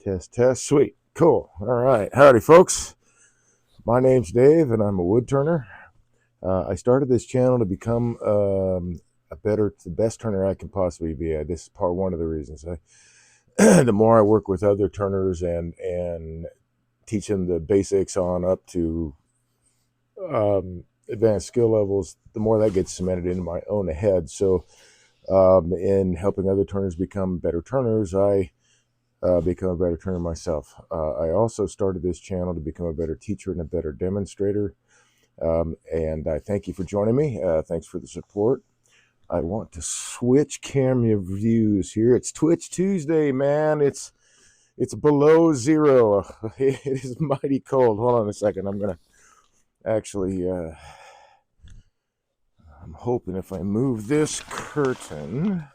Test. Sweet. Cool. All right. Howdy, folks. My name's Dave, and I'm a wood turner. I started this channel to become the best turner I can possibly be. This is part one of the reasons. The more I work with other turners and teach them the basics on up to advanced skill levels, the more that gets cemented into my own head. So, in helping other turners become better turners, I become a better turner myself. I also started this channel to become a better teacher and a better demonstrator. And I thank you for joining me. Thanks for the support. I want to switch camera views here. It's Twitch Tuesday, man. It's below zero. It is mighty cold. Hold on a second. I'm gonna actually. I'm hoping if I move this curtain,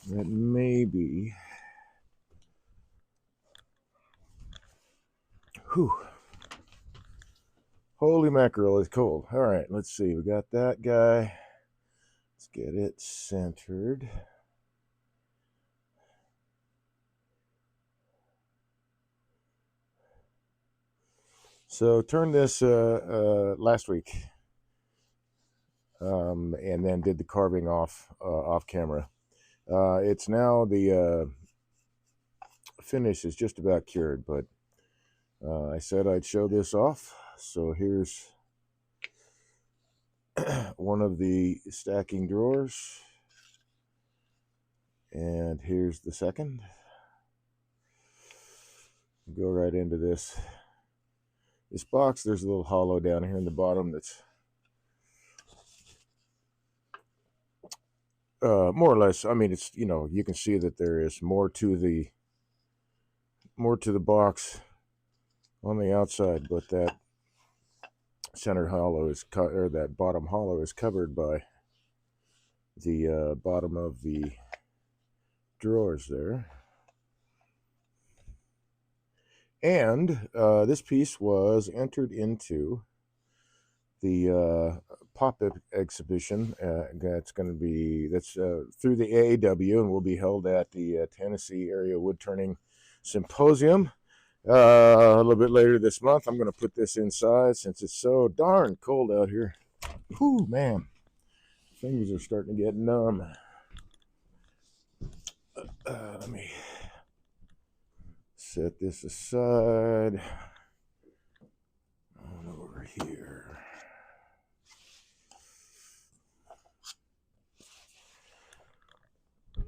that maybe. Whew. Holy mackerel, it's cold. All right, let's see. We got that guy. Let's get it centered. So turn this last week, and then did the carving off camera. It's now the finish is just about cured, but I said I'd show this off. So here's one of the stacking drawers, and here's the second. Go right into this box. There's a little hollow down here in the bottom that's more or less, I mean, it's, you can see that there is more to the box on the outside, but that center hollow is or that bottom hollow is covered by the bottom of the drawers there. And this piece was entered into the pop-up exhibition that's through the AAW and will be held at the Tennessee Area Woodturning Symposium a little bit later this month. I'm going to put this inside since it's so darn cold out here. Whew, man. Fingers are starting to get numb. Let me set this aside. On over here.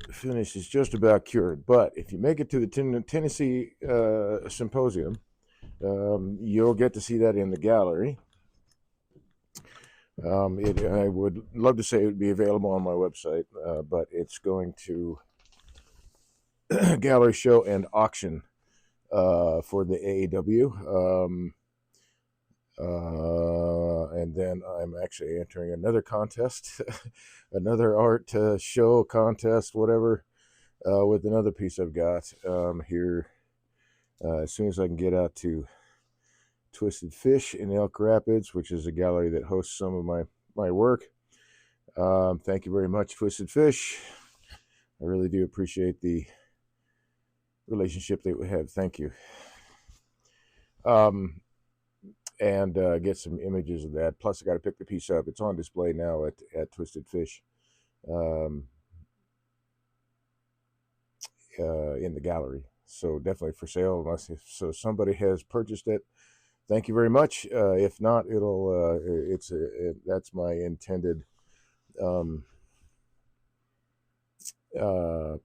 The finish is just about cured, but if you make it to the Tennessee Symposium, you'll get to see that in the gallery. I would love to say it would be available on my website, but it's going to gallery show and auction for the AAW. And then I'm actually entering another contest, another art show contest, whatever, with another piece I've got here. As soon as I can get out to Twisted Fish in Elk Rapids, which is a gallery that hosts some of my work. Thank you very much, Twisted Fish. I really do appreciate the relationship that we have. Thank you. And get some images of that. Plus, I got to pick the piece up. It's on display now at Twisted Fish in the gallery. So definitely for sale, unless somebody has purchased it. Thank you very much. If not, that's my intended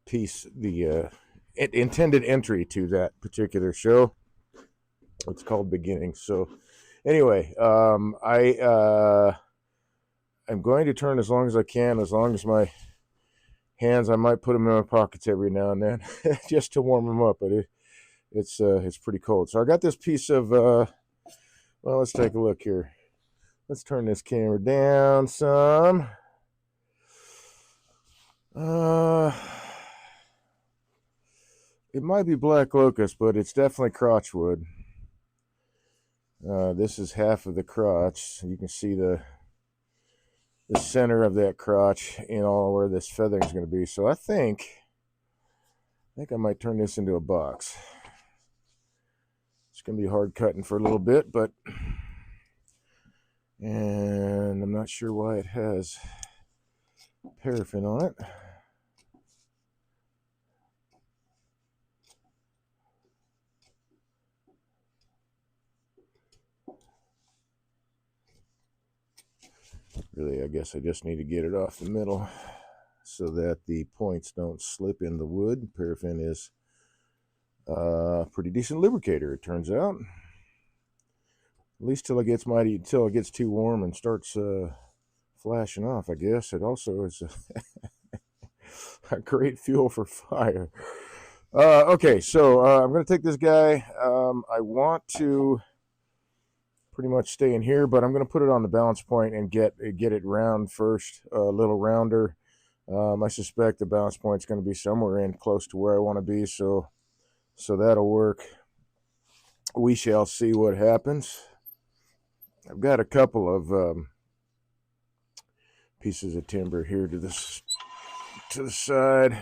piece, the intended entry to that particular show. It's called Beginning. So anyway, I'm going to turn as long as I can, as long as my hands, I might put them in my pockets every now and then just to warm them up, but it's pretty cold. So I got this piece of, well, let's take a look here. Let's turn this camera down some. It might be black locust, but it's definitely crotchwood. This is half of the crotch. You can see the center of that crotch in all where this feathering is going to be. So I think think I might turn this into a box. It's going to be hard cutting for a little bit, but, and I'm not sure why it has paraffin on it. Really, I guess I just need to get it off the middle so that the points don't slip in the wood. Paraffin is a pretty decent lubricator, it turns out. At least till it gets too warm and starts flashing off, I guess. It also is a great fuel for fire. Okay, so I'm going to take this guy. I want to pretty much stay in here, but I'm going to put it on the balance point and get it round first, a little rounder. I suspect the balance point is going to be somewhere in close to where I want to be, so that'll work. We shall see what happens. I've got a couple of pieces of timber here to the side.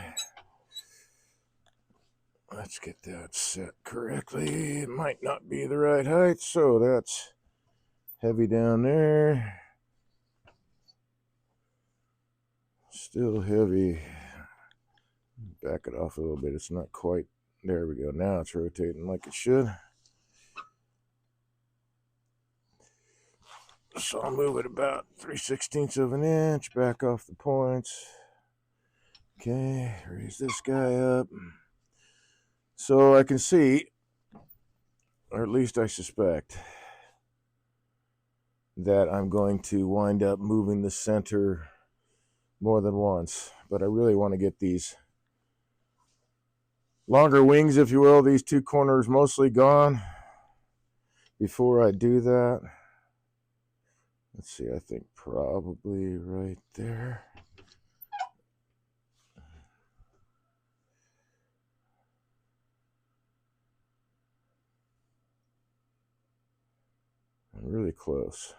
Let's get that set correctly. It might not be the right height, so that's heavy down there. Still heavy. Back it off a little bit. It's not quite. There we go. Now it's rotating like it should. So I'll move it about 3/16 of an inch. Back off the points. Okay, raise this guy up. So I can see, or at least I suspect, that I'm going to wind up moving the center more than once. But I really want to get these longer wings, if you will, these two corners mostly gone before I do that. Let's see, I think probably right there. I'm really close.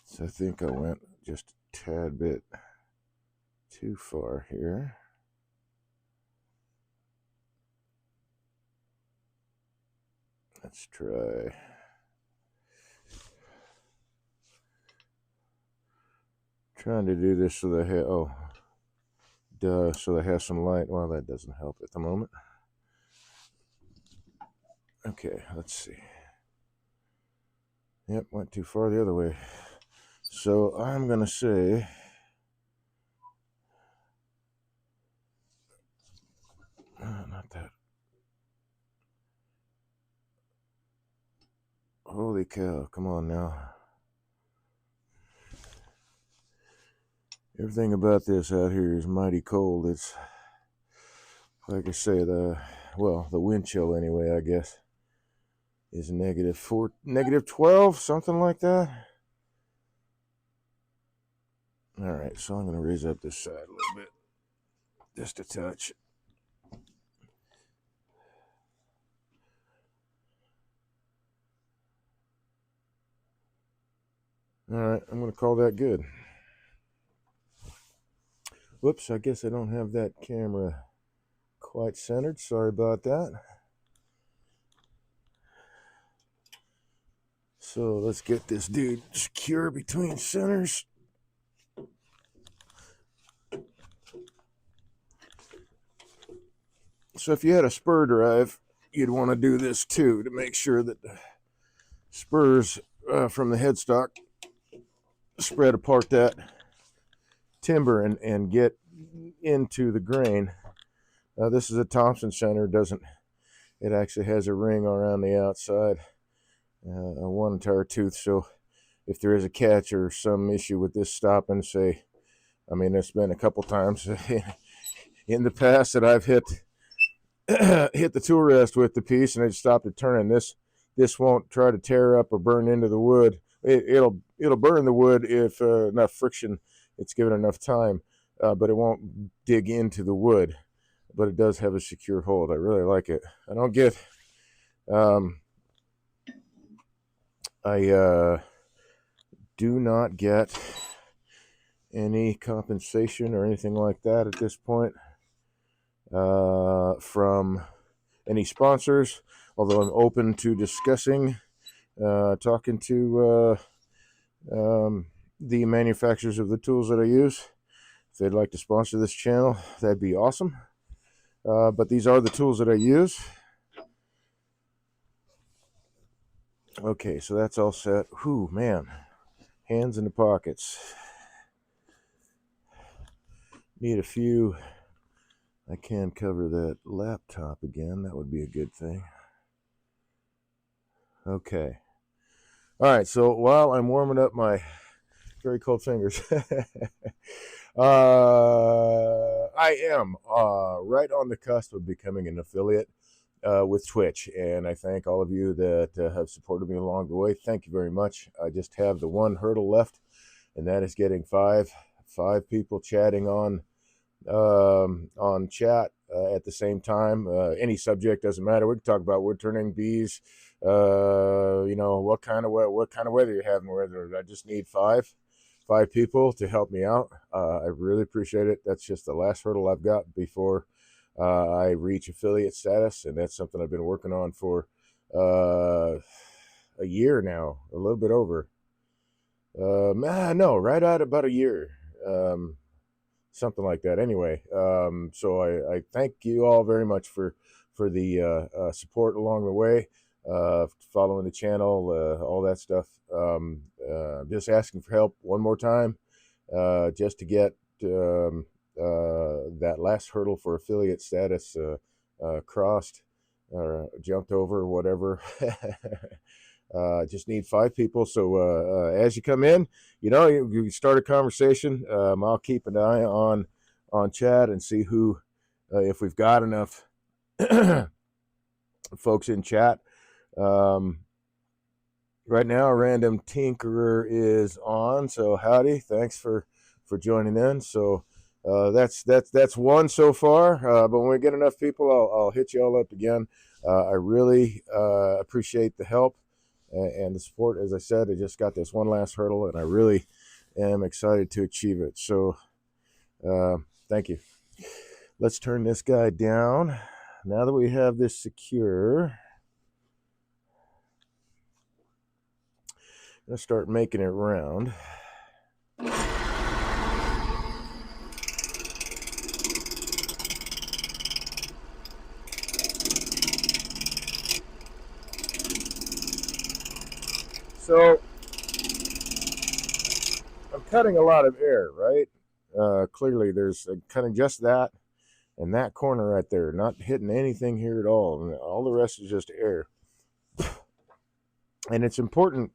So I think I went just a tad bit too far here. Let's try. Trying to do this so that so that has some light. Well, that doesn't help at the moment. Okay, let's see. Yep, went too far the other way. So I'm gonna say not that. Holy cow, come on now. Everything about this out here is mighty cold. It's, like I say, the wind chill anyway, I guess, is -12, something like that. All right, so I'm going to raise up this side a little bit, just a touch. All right, I'm going to call that good. Whoops, I guess I don't have that camera quite centered. Sorry about that. So let's get this dude secure between centers. So if you had a spur drive, you'd want to do this too to make sure that the spurs from the headstock spread apart that timber and get into the grain. This is a Thompson center. It actually has a ring around the outside, one entire tooth. So if there is a catch or some issue with this stopping, it's been a couple times in the past that I've hit the tool rest with the piece and it stopped it turning. This won't try to tear up or burn into the wood. It'll burn the wood if enough friction, it's given enough time, but it won't dig into the wood. But it does have a secure hold. I really like it. I don't get I do not get any compensation or anything like that at this point from any sponsors, although I'm open to discussing, talking to the manufacturers of the tools that I use. If they'd like to sponsor this channel, that'd be awesome. But these are the tools that I use. Okay, so that's all set. Whew, man. Hands in the pockets. Need a few. I can cover that laptop again. That would be a good thing. Okay. All right, so while I'm warming up my very cold fingers, I am right on the cusp of becoming an affiliate with Twitch, and I thank all of you that have supported me along the way. Thank you very much. I just have the one hurdle left, and that is getting five people chatting on chat at the same time. Any subject doesn't matter. We can talk about woodturning, bees, what kind of weather you're having. Whether I just need five people to help me out. I really appreciate it. That's just the last hurdle I've got before I reach affiliate status, and that's something I've been working on for a year now, a little bit over. No, right at about a year. Something like that. Anyway, so I thank you all very much for the support along the way, following the channel, all that stuff. Just asking for help one more time, just to get that last hurdle for affiliate status crossed or jumped over, whatever. Just need 5 people. So as you come in, you start a conversation. I'll keep an eye on chat and see who, if we've got enough folks in chat. Right now, Random Tinkerer is on. So howdy, thanks for joining in. So that's one so far. But when we get enough people, I'll hit you all up again. I really appreciate the help and the support. As I said, I just got this one last hurdle, and I really am excited to achieve it. So thank you. Let's turn this guy down. Now that we have this secure, I'm going to start making it round. So I'm cutting a lot of air, right? Clearly there's cutting just that and that corner right there, not hitting anything here at all. And all the rest is just air. And it's important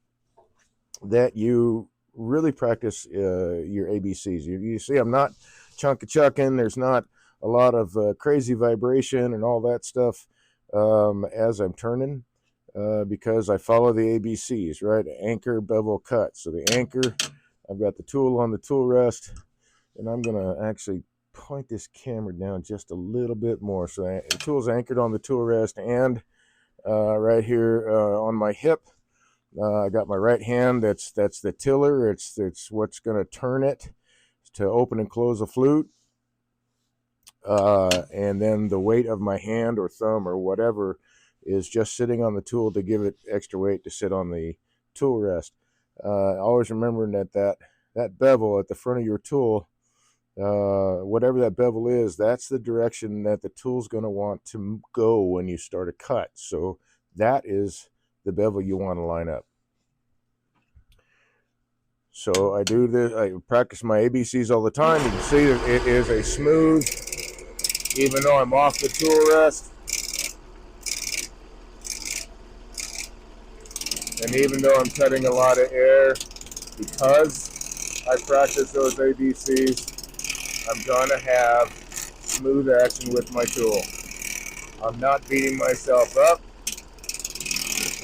that you really practice your ABCs. You see, I'm not chunking. There's not a lot of crazy vibration and all that stuff as I'm turning. Because I follow the ABCs, right? Anchor, bevel, cut. So the anchor, I've got the tool on the tool rest, and I'm going to actually point this camera down just a little bit more. So the tool's anchored on the tool rest, and right here on my hip, I got my right hand. That's the tiller. It's what's going to turn it to open and close a flute. And then the weight of my hand or thumb or whatever is just sitting on the tool to give it extra weight to sit on the tool rest. Always remembering that bevel at the front of your tool, whatever that bevel is, that's the direction that the tool's going to want to go when you start a cut. So that is the bevel you want to line up. So I do this. I practice my ABCs all the time. You can see that it is a smooth, even though I'm off the tool rest. And even though I'm cutting a lot of air, because I practice those ABCs, I'm going to have smooth action with my tool. I'm not beating myself up,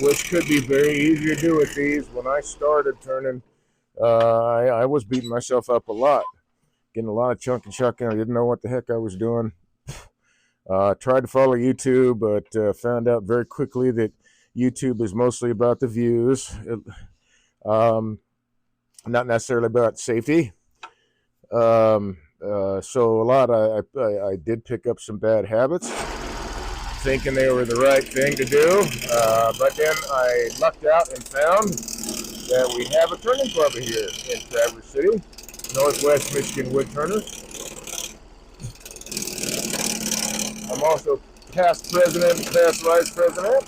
which could be very easy to do with these. When I started turning, I was beating myself up a lot, getting a lot of chucking. I didn't know what the heck I was doing. Tried to follow YouTube, but found out very quickly that YouTube is mostly about the views, not necessarily about safety. So a lot, I did pick up some bad habits, thinking they were the right thing to do. But then I lucked out and found that we have a turning club here in Traverse City, Northwest Michigan Woodturners. I'm also past president and past vice president.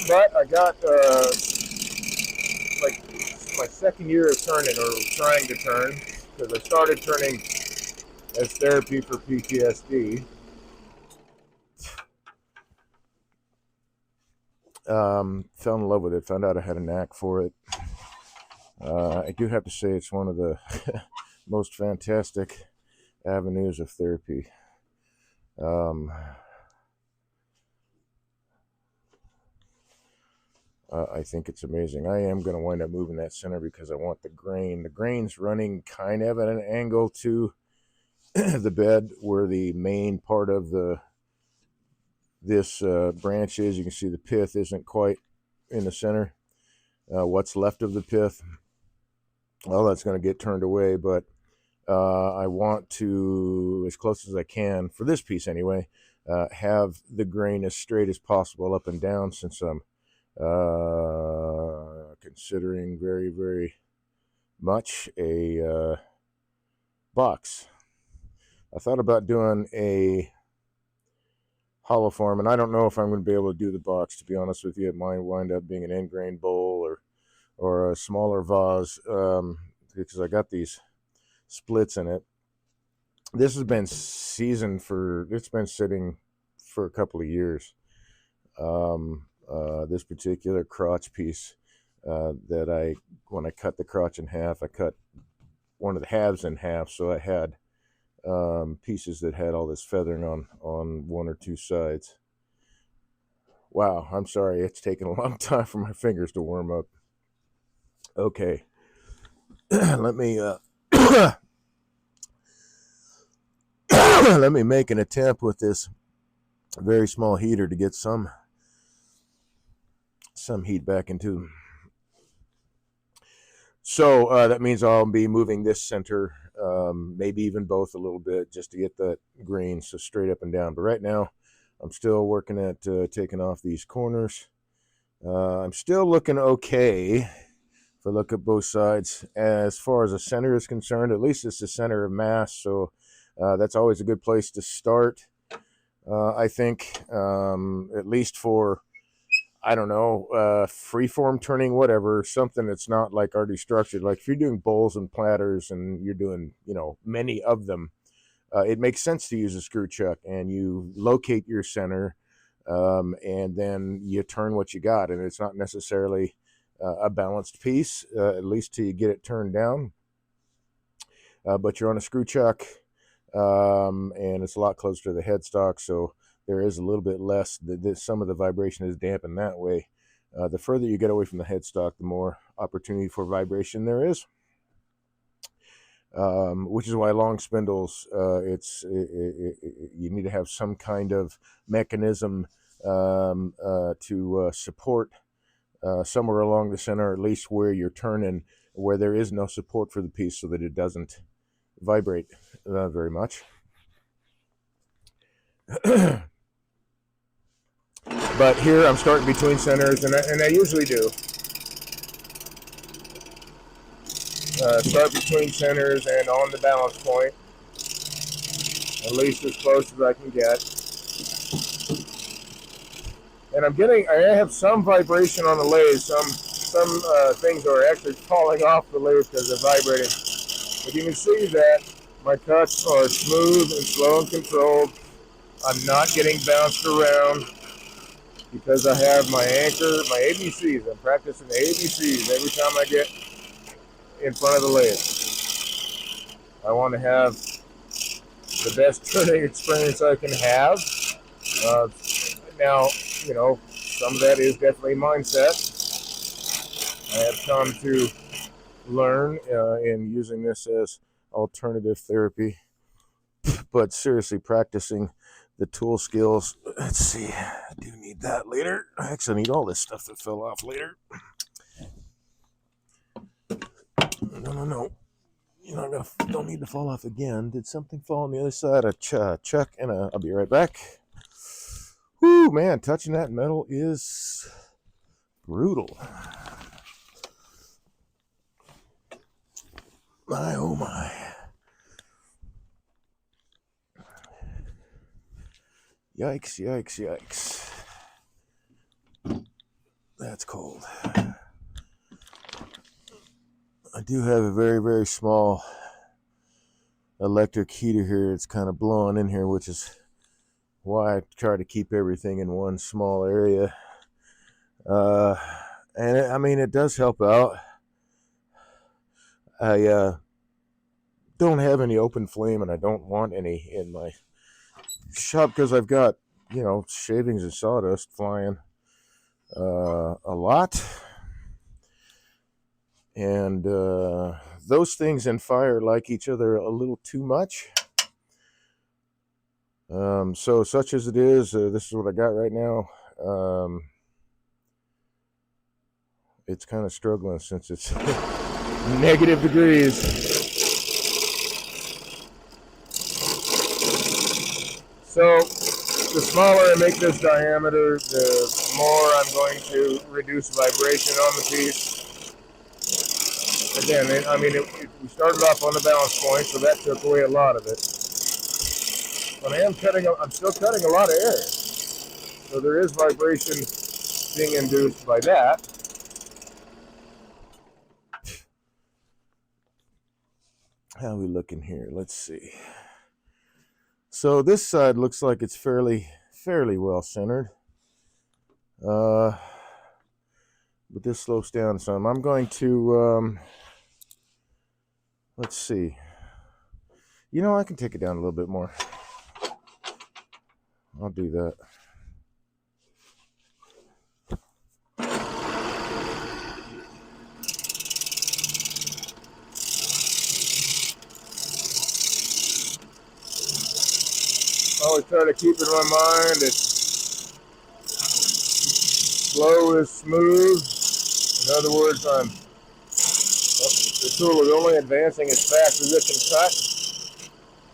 But I got like my second year of turning or trying to turn, because I started turning as therapy for PTSD. Fell in love with it, found out I had a knack for it. I do have to say it's one of the most fantastic avenues of therapy. I think it's amazing. I am going to wind up moving that center because I want the grain. The grain's running kind of at an angle to the bed where the main part of this branch is. You can see the pith isn't quite in the center. What's left of the pith, well, that's going to get turned away, but I want to, as close as I can, for this piece anyway, have the grain as straight as possible up and down, since I'm considering very, very much a box. I thought about doing a hollow form, and I don't know if I'm going to be able to do the box, to be honest with you. It might wind up being an end grain bowl or a smaller vase, because I got these splits in it. This has been seasoned it's been sitting for a couple of years. This particular crotch piece, when I cut the crotch in half, I cut one of the halves in half, so I had pieces that had all this feathering on one or two sides. Wow, I'm sorry, it's taken a long time for my fingers to warm up. Okay, let me let me make an attempt with this very small heater to get some heat back into. So that means I'll be moving this center, maybe even both a little bit, just to get that grain so straight up and down. But right now, I'm still working at taking off these corners. I'm still looking okay if I look at both sides. As far as the center is concerned, at least it's the center of mass, so that's always a good place to start. I think, at least for, I don't know, freeform turning, whatever, something that's not like already structured. Like if you're doing bowls and platters and you're doing, many of them, it makes sense to use a screw chuck, and you locate your center, and then you turn what you got. And it's not necessarily a balanced piece, at least till you get it turned down. But you're on a screw chuck, and it's a lot closer to the headstock, so there is a little bit less. Some of the vibration is dampened that way. The further you get away from the headstock, the more opportunity for vibration there is. Which is why long spindles, you need to have some kind of mechanism to support somewhere along the center, at least where you're turning, where there is no support for the piece, so that it doesn't vibrate very much. But here I'm starting between centers, and I usually do. Start between centers and on the balance point, at least as close as I can get. And I have some vibration on the lathe. Some things are actually falling off the lathe because they're vibrating. But you can see that my cuts are smooth and slow and controlled. I'm not getting bounced around because I have my anchor, my ABCs. I'm practicing the ABCs every time I get in front of the lathe. I want to have the best turning experience I can have. Now, some of that is definitely mindset. I have come to learn in using this as alternative therapy, but seriously practicing the tool skills. Let's see, do need that later. I actually need all this stuff that fell off later. No. You're not gonna, don't need to fall off again. Did something fall on the other side? A chuck and I'll be right back. Whoo, man, touching that metal is brutal. My, oh my. Yikes, yikes, yikes. That's cold. I do have a very, very small electric heater here. It's kind of blowing in here, which is why I try to keep everything in one small area. And I mean, it does help out. I don't have any open flame, and I don't want any in my shop because I've got, shavings and sawdust flying a lot. And those things in fire like each other a little too much. So such as it is, this is what I got right now. It's kind of struggling since it's negative degrees. So the smaller I make this diameter, the more I'm going to reduce vibration on the piece. Again, we started off on the balance point, so that took away a lot of it. But I'm still cutting a lot of air. So there is vibration being induced by that. How are we looking here? Let's see. So this side looks like it's fairly well centered. But this slopes down some. I'm going to, let's see. I can take it down a little bit more. I'll do that. I always try to keep in my mind that slow is smooth. In other words, the tool is only advancing as fast as it can cut.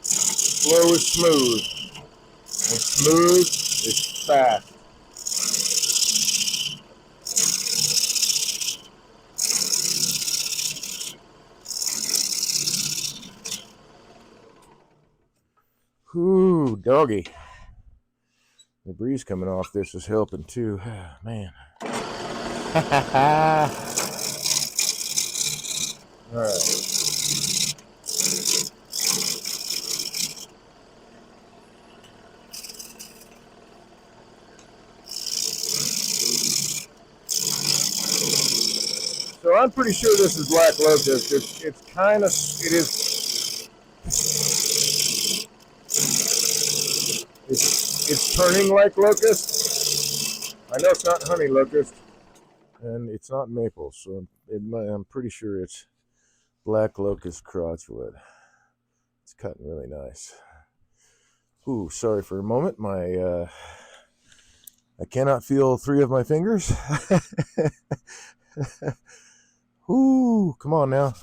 Slow is smooth, and smooth is fast. Ooh, doggy. The breeze coming off this is helping too. Man. All right. So I'm pretty sure this is black locust. It's turning like locust. I know it's not honey locust, and it's not maple, so I'm pretty sure it's black locust crotchwood. It's cutting really nice. Ooh, sorry for a moment. I cannot feel 3 of my fingers. Ooh, come on now.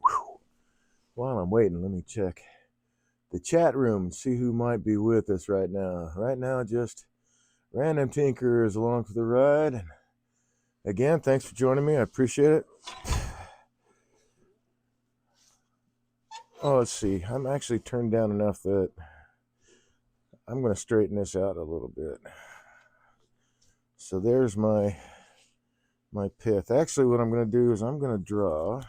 Whew. While I'm waiting, let me check the chat room and see who might be with us right now. Right now, just Random Tinker is along for the ride. And again, thanks for joining me. I appreciate it. Oh, let's see. I'm actually turned down enough that I'm going to straighten this out a little bit. So there's my pith. Actually, what I'm going to do is I'm going to draw.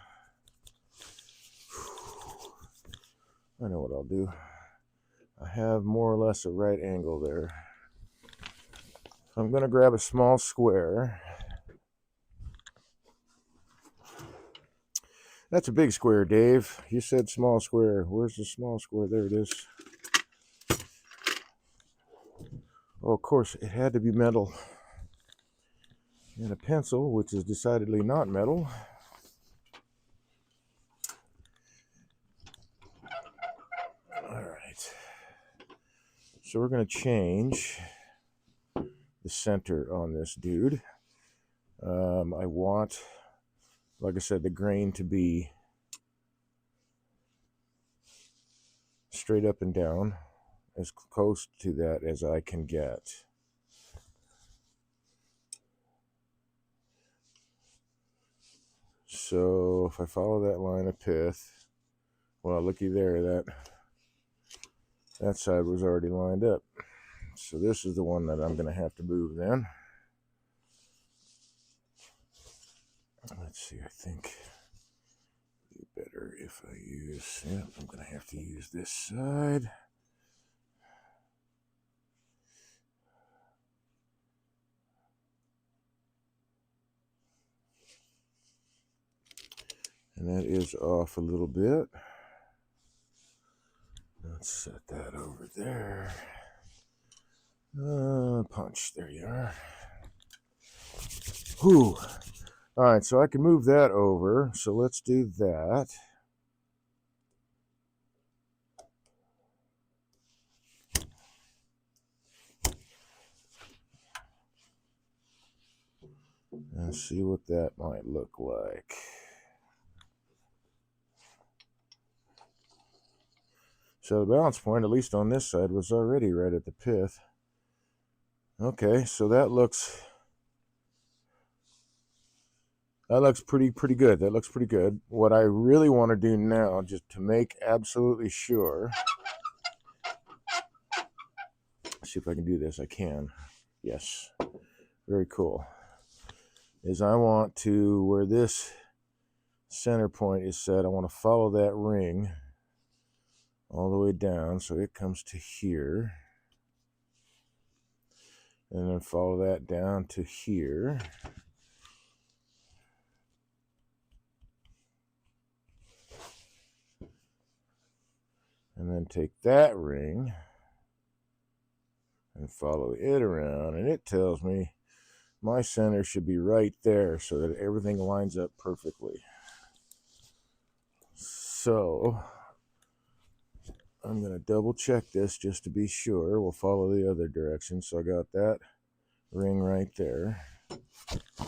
I know what I'll do. I have more or less a right angle there. So I'm going to grab a small square. That's a big square, Dave. You said small square. Where's the small square? There it is. Oh, of course, it had to be metal. And a pencil, which is decidedly not metal. All right. So we're going to change the center on this dude. I want, like I said, the grain to be straight up and down, as close to that as I can get. So if I follow that line of pith, well, looky there, that side was already lined up. So this is the one that I'm going to have to move then. Let's see, I think it'd be better if I use, yeah, I'm going to have to use this side. And that is off a little bit. Let's set that over there. Punch, there you are. Whew. All right, so I can move that over. So let's do that. And see what that might look like. So the balance point, at least on this side, was already right at the pith. Okay, so that looks pretty good. That looks pretty good. What I really want to do now, just to make absolutely sure, see if I can do this. I can. Yes. Very cool. Is I want to, where this center point is set, I want to follow that ring all the way down so it comes to here. And then follow that down to here. And then take that ring and follow it around. And it tells me my center should be right there so that everything lines up perfectly. So I'm going to double check this just to be sure. We'll follow the other direction. So I got that ring right there.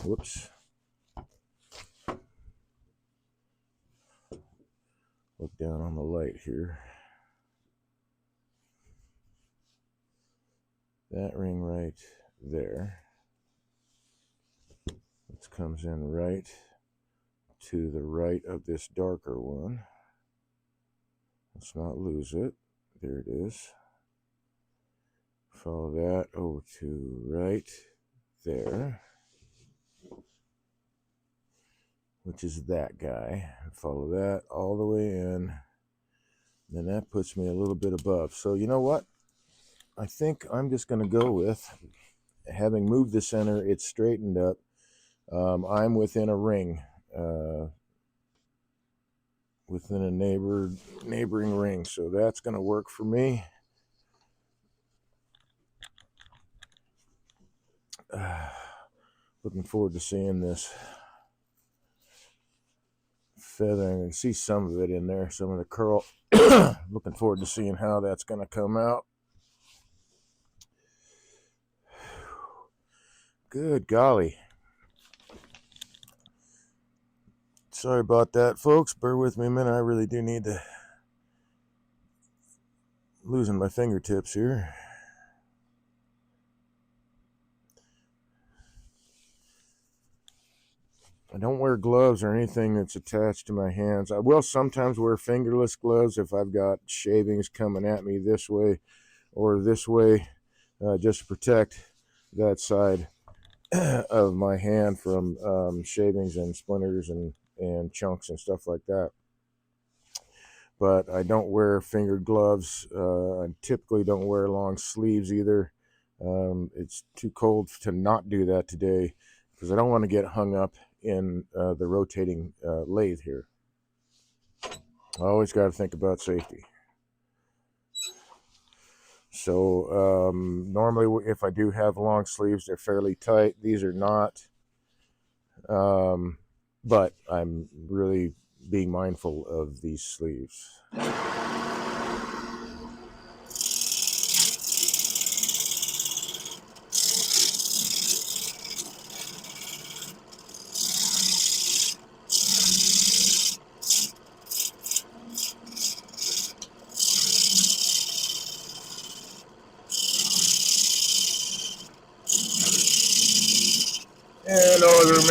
Whoops. Look down on the light here. That ring right there. This comes in right to the right of this darker one. Let's not lose it. There it is. Follow that over to right there, which is that guy. Follow that all the way in. Then that puts me a little bit above. So you know what? I think I'm just going to go with, having moved the center, it's straightened up. I'm within a ring, within a neighboring ring. So that's going to work for me. Looking forward to seeing this feathering. I can see some of it in there, some of the curl. Looking forward to seeing how that's going to come out. Good golly. Sorry about that, folks. Bear with me a minute. I really do need to, losing my fingertips here. I don't wear gloves or anything that's attached to my hands. I will sometimes wear fingerless gloves if I've got shavings coming at me this way or this way, just to protect that side of my hand from shavings and splinters and chunks and stuff like that. But I don't wear fingered gloves. I typically don't wear long sleeves either. It's too cold to not do that today because I don't want to get hung up in the rotating lathe here. I always got to think about safety. So normally if I do have long sleeves, they're fairly tight. These are not. But I'm really being mindful of these sleeves.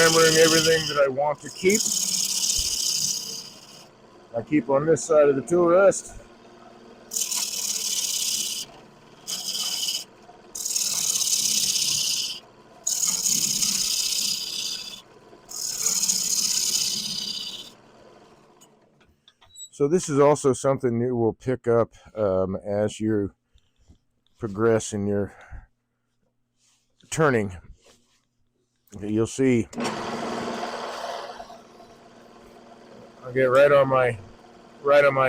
remembering everything that I want to keep. I keep on this side of the tool rest. So this is also something you will pick up as you progress in your turning. You'll see I get right on my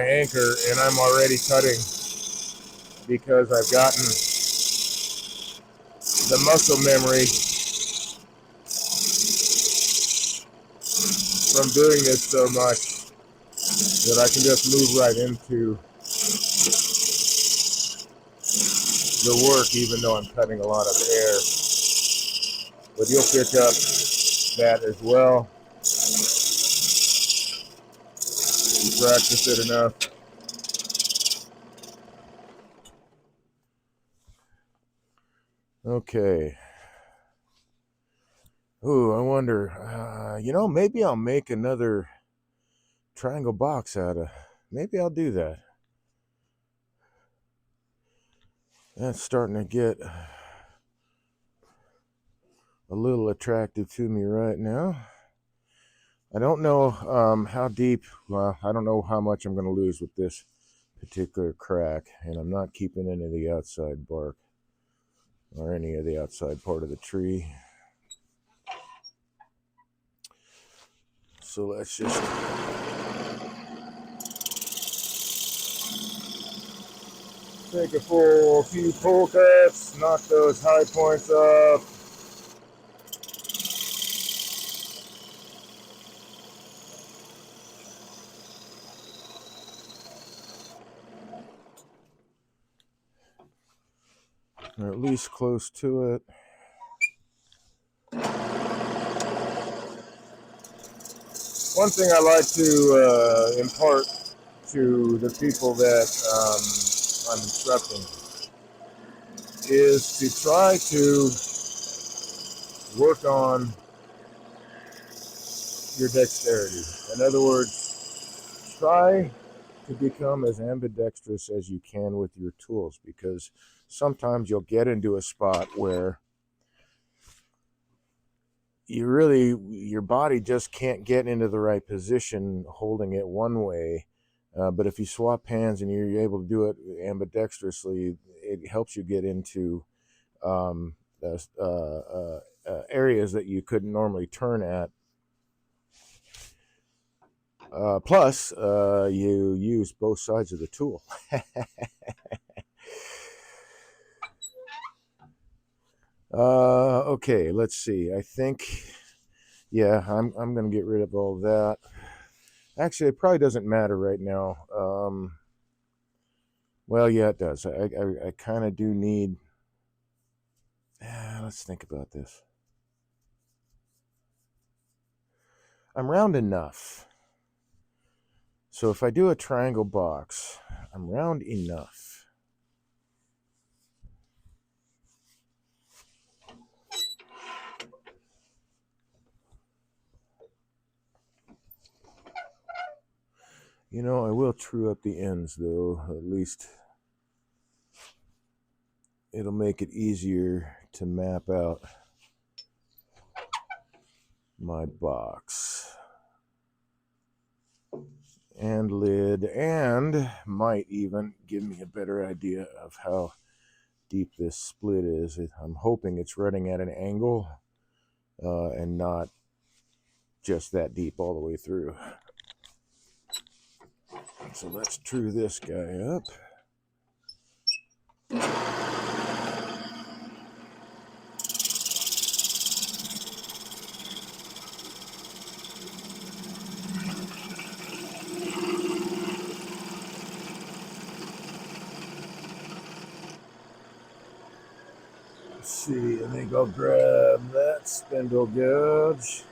anchor and I'm already cutting because I've gotten the muscle memory from doing this so much that I can just move right into the work even though I'm cutting a lot of air. But you'll pick up that as well. You practice it enough. Okay. Ooh, I wonder, maybe I'll make another triangle box out of, maybe I'll do that. That's starting to get a little attractive to me right now. I don't know how deep, well, I don't know how much I'm going to lose with this particular crack, and I'm not keeping any of the outside bark or any of the outside part of the tree. So let's just take a few pull cuts, knock those high points up. Or at least close to it. One thing I like to impart to the people that I'm instructing is to try to work on your dexterity. In other words, try to become as ambidextrous as you can with your tools, because sometimes you'll get into a spot where your body just can't get into the right position holding it one way. But if you swap hands and you're able to do it ambidextrously, it helps you get into areas that you couldn't normally turn at. Plus, you use both sides of the tool. Okay, let's see. I think, yeah, I'm going to get rid of all that. Actually, it probably doesn't matter right now. Well, yeah, it does. I kind of do need. Let's think about this. I'm round enough. So if I do a triangle box, I'm round enough. You know, I will true up the ends, though. At least it'll make it easier to map out my box and lid, and might even give me a better idea of how deep this split is. I'm hoping it's running at an angle and not just that deep all the way through. So let's true this guy up. Let's see, I think I'll grab that spindle gouge.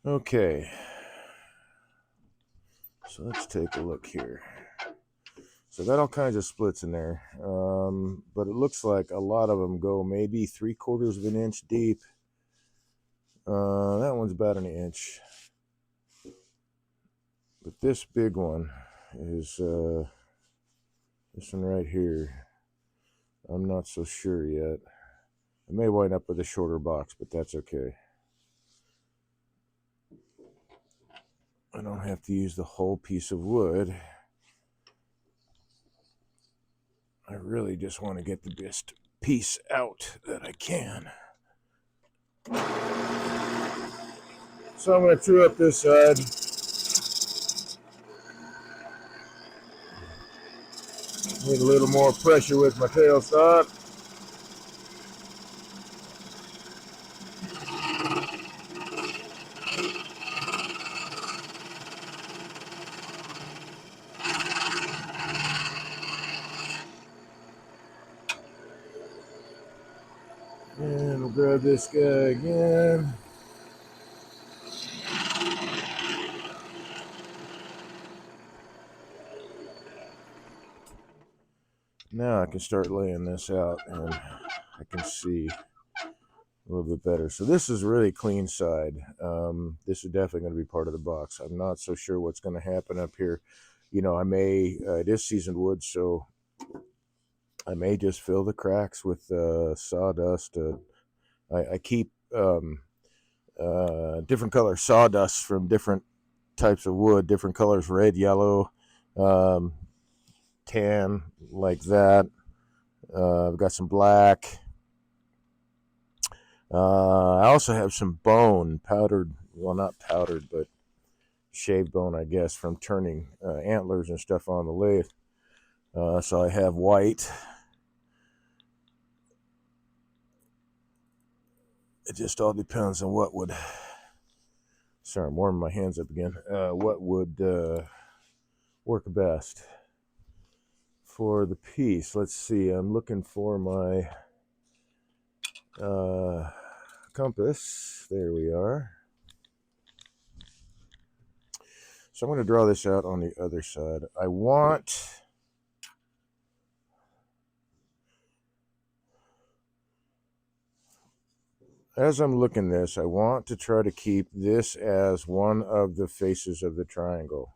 Okay, so let's take a look here. So got all kinds of splits in there, but it looks like a lot of them go maybe 3/4 of an inch deep. That one's about an inch, but this big one is this one right here. I'm not so sure yet. I may wind up with a shorter box, but that's okay. I don't have to use the whole piece of wood. I really just want to get the best piece out that I can. So I'm going to true up this side. Need a little more pressure with my tailstock. And we'll grab this guy again. Now I can start laying this out and I can see a little bit better. So this is really clean side. This is definitely going to be part of the box. I'm not so sure what's going to happen up here. You know, I may, it is seasoned wood, so I may just fill the cracks with sawdust. I keep different color sawdust from different types of wood, different colors, red, yellow, tan, like that. I've got some black. I also have some bone, powdered, well, not powdered, but shaved bone, I guess, from turning antlers and stuff on the lathe. So I have white. It just all depends on what would, sorry, I'm warming my hands up again, what would work best for the piece. Let's see, I'm looking for my compass. There we are. So I'm going to draw this out on the other side. I want, as I'm looking this, I want to try to keep this as one of the faces of the triangle.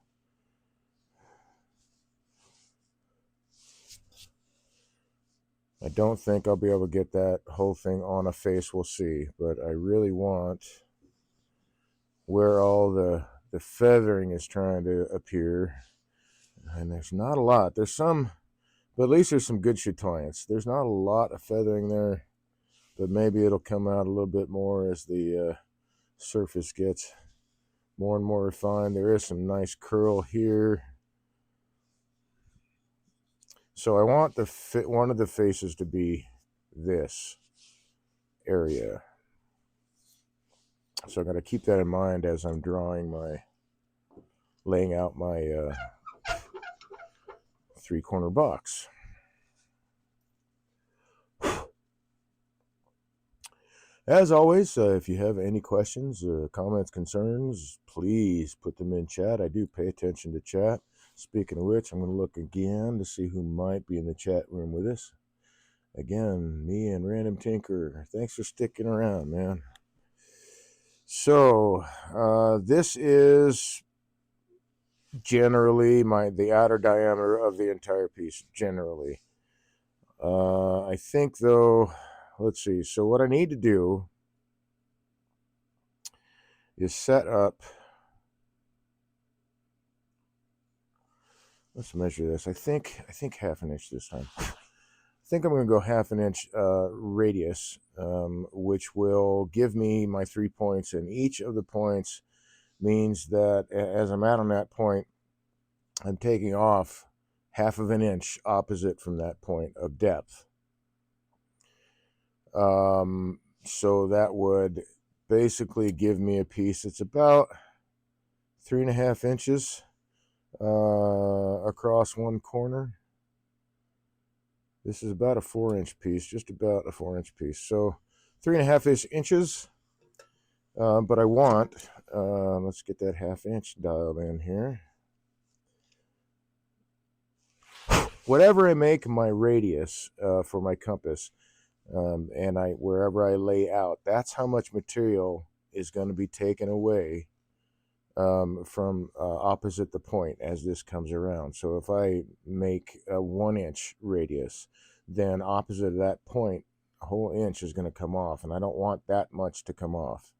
I don't think I'll be able to get that whole thing on a face, we'll see, but I really want where all the feathering is trying to appear, and there's not a lot. There's some, but at least there's some good chatoyance. There's not a lot of feathering there, but maybe it'll come out a little bit more as the surface gets more and more refined. There is some nice curl here. So I want one of the faces to be this area. So I'm going to keep that in mind as I'm laying out my 3-corner box. As always, if you have any questions, comments, concerns, please put them in chat. I do pay attention to chat. Speaking of which, I'm going to look again to see who might be in the chat room with us. Again, me and Random Tinker. Thanks for sticking around, man. So, this is generally the outer diameter of the entire piece, generally. I think, though, let's see. So what I need to do is set up, let's measure this. I think half an inch this time. I think I'm going to go half an inch radius, which will give me my 3 points, and each of the points means that as I'm at on that point, I'm taking off half of an inch opposite from that point of depth. So that would basically give me a piece that's about 3.5 inches across one corner. This is about a 4-inch piece, just about a 4-inch piece. So 3.5 inches. But I want, let's get that half inch dialed in here. whatever I make my radius for my compass, and wherever I lay out, that's how much material is going to be taken away from opposite the point as this comes around. So if I make a 1 inch radius, then opposite of that point, a whole inch is going to come off, and I don't want that much to come off.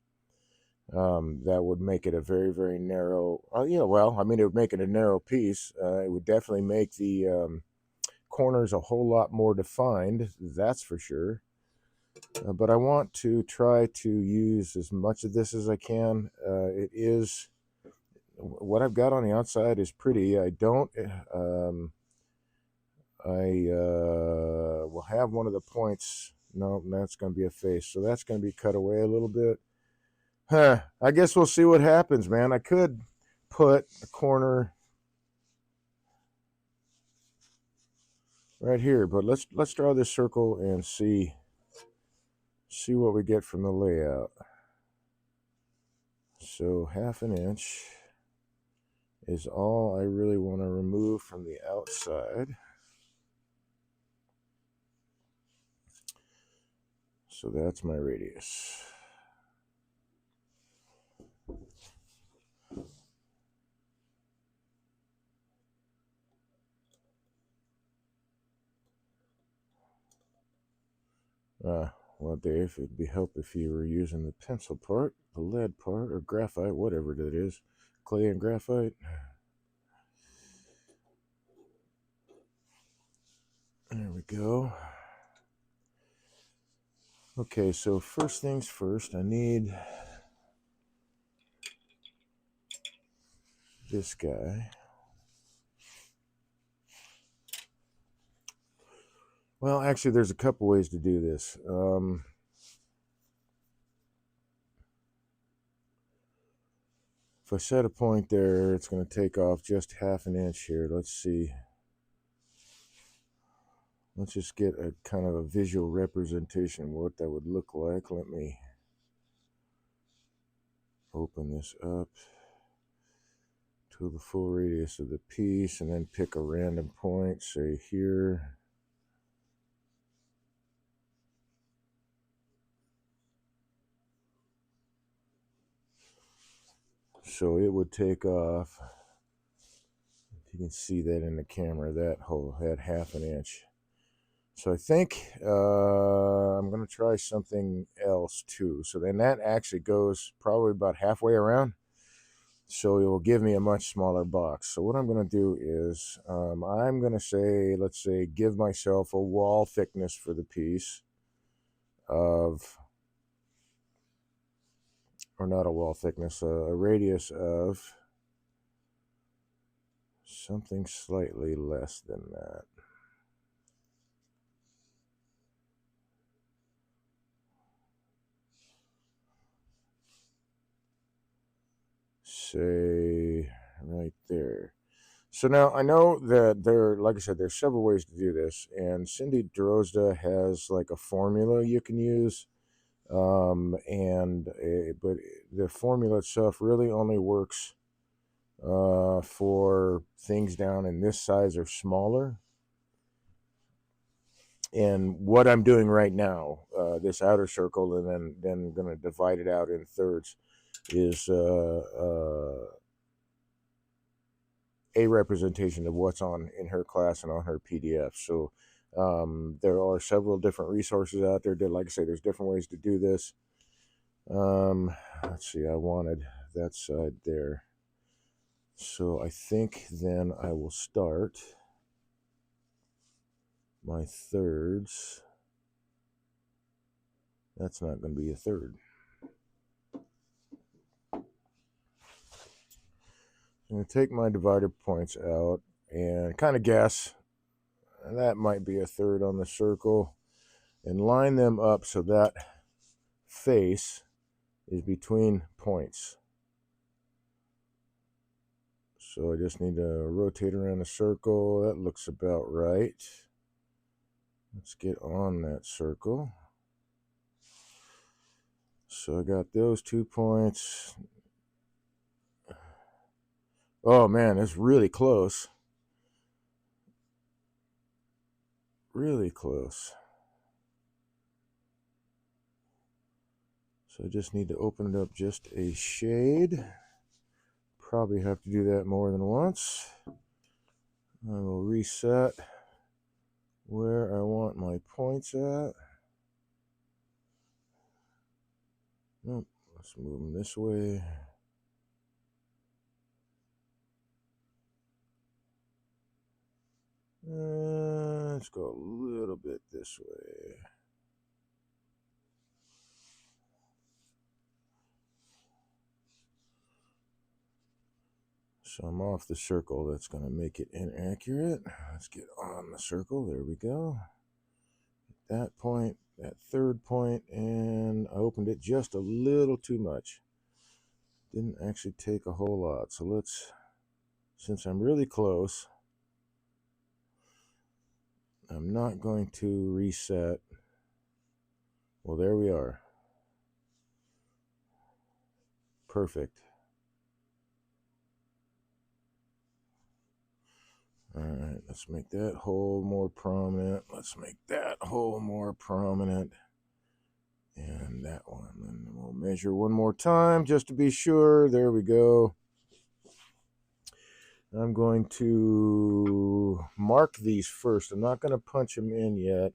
That would make it a very, very narrow, well, I mean, it would make it a narrow piece. It would definitely make the corners a whole lot more defined, that's for sure. But I want to try to use as much of this as I can. It is, what I've got on the outside is pretty. I don't, I will have one of the points. No, that's going to be a face. So that's going to be cut away a little bit. I guess we'll see what happens, man. I could put a corner right here, but let's draw this circle and see what we get from the layout. So 1/2 inch is all I really want to remove from the outside. So that's my radius. Well, Dave, it'd be help if you were using the pencil part, the lead part, or graphite, whatever that is. Clay and graphite. There we go. Okay, so first things first, I need this guy. Well, actually, there's a couple ways to do this. If I set a point there, it's going to take off just 1/2 inch here. Let's see. Let's just get a kind of a visual representation of what that would look like. Let me open this up to the full radius of the piece and then pick a random point, say here. So it would take off, if you can see that in the camera, that 1/2 inch. So I think I'm going to try something else too. So then that actually goes probably about halfway around. So it will give me a much smaller box. So what I'm going to do is I'm going to say, let's say, give myself a wall thickness for the piece of, or not a wall thickness, a radius of something slightly less than that. Say right there. So now I know that like I said, there's several ways to do this, and Cindy Drozda has like a formula you can use, but the formula itself really only works for things down in this size or smaller. And what I'm doing right now, this outer circle, and then going to divide it out in thirds, is a representation of what's on in her class and on her PDF. So there are several different resources out there. Like I say, there's different ways to do this. Let's see, I wanted that side there. So I think then I will start my thirds. That's not going to be a third. I'm going to take my divider points out and kind of guess. That might be a third on the circle. And line them up so that face is between points. So I just need to rotate around the circle. That looks about right. Let's get on that circle. So I got those 2 points. Oh man, it's really close. really close. So I just need to open it up just a shade. Probably have to do that more than once. I will reset where I want my points at. Nope, let's move them this way. Let's go a little bit this way. So I'm off the circle. That's going to make it inaccurate. Let's get on the circle. There we go. That point, that third point, and I opened it just a little too much. Didn't actually take a whole lot. So let's, since I'm really close, I'm not going to reset. Well, there we are. Perfect. All right, let's make that hole more prominent. Let's make that hole more prominent. And that one. And we'll measure one more time just to be sure. There we go. I'm going to mark these first. I'm not going to punch them in yet.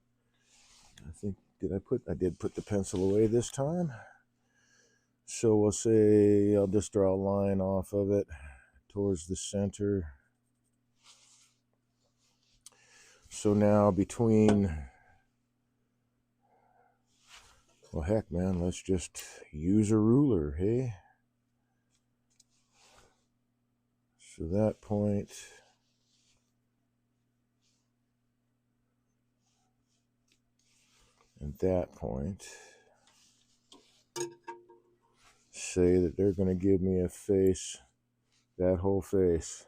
I think, I did put the pencil away this time. So we'll say, I'll just draw a line off of it towards the center. So now between, well, heck, man, let's just use a ruler, hey? So that point, and that point, say that they're going to give me a face, that whole face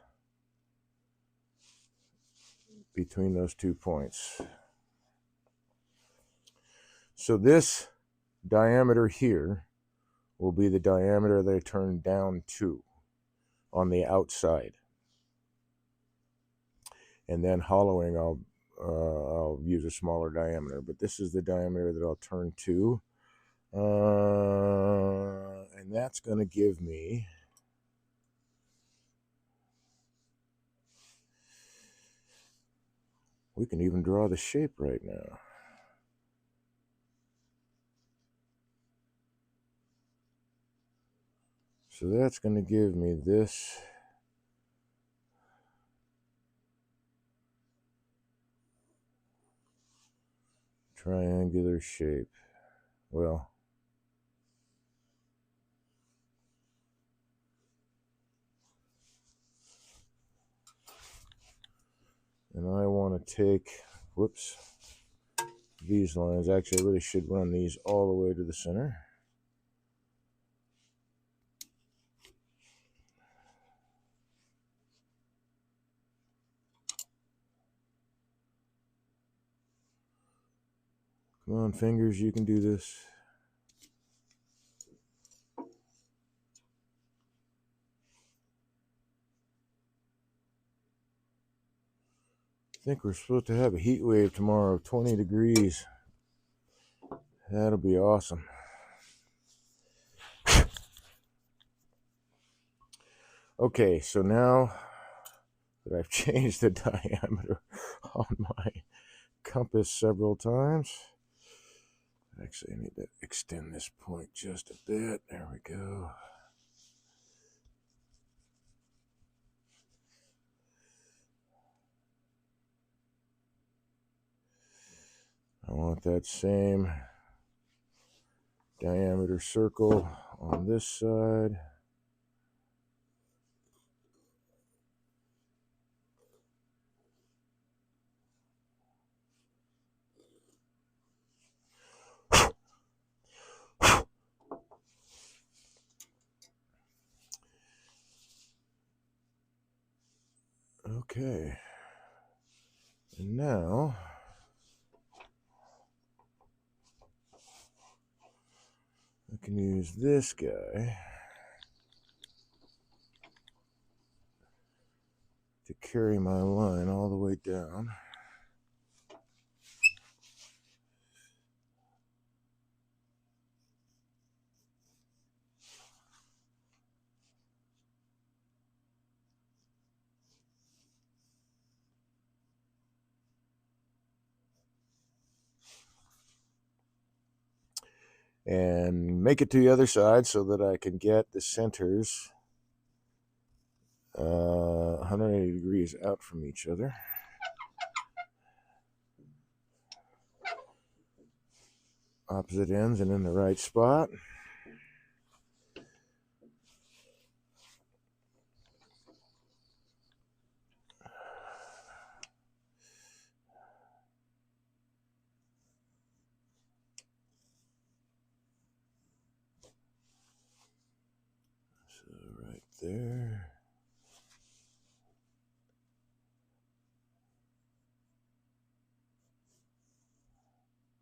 between those 2 points. So this diameter here will be the diameter that I turn down to on the outside. And then hollowing, I'll use a smaller diameter, but this is the diameter that I'll turn to. And that's going to give me, we can even draw the shape right now. So that's going to give me this triangular shape. Well, and I want to take, whoops, these lines. Actually, I really should run these all the way to the center. Come on, fingers, you can do this. I think we're supposed to have a heat wave tomorrow of 20 degrees. That'll be awesome. Okay, so now that I've changed the diameter on my compass several times, actually I need to extend this point just a bit. There we go. I want that same diameter circle on this side. Okay. And now I can use this guy to carry my line all the way down. and make it to the other side so that I can get the centers 180 degrees out from each other. Opposite ends and in the right spot. So right there.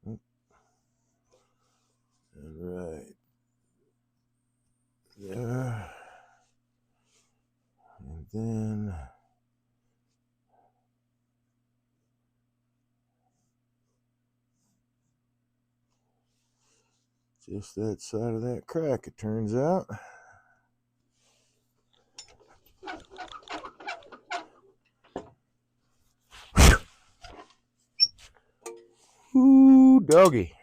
And right there. And then just that side of that crack, it turns out. Ooh, doggy.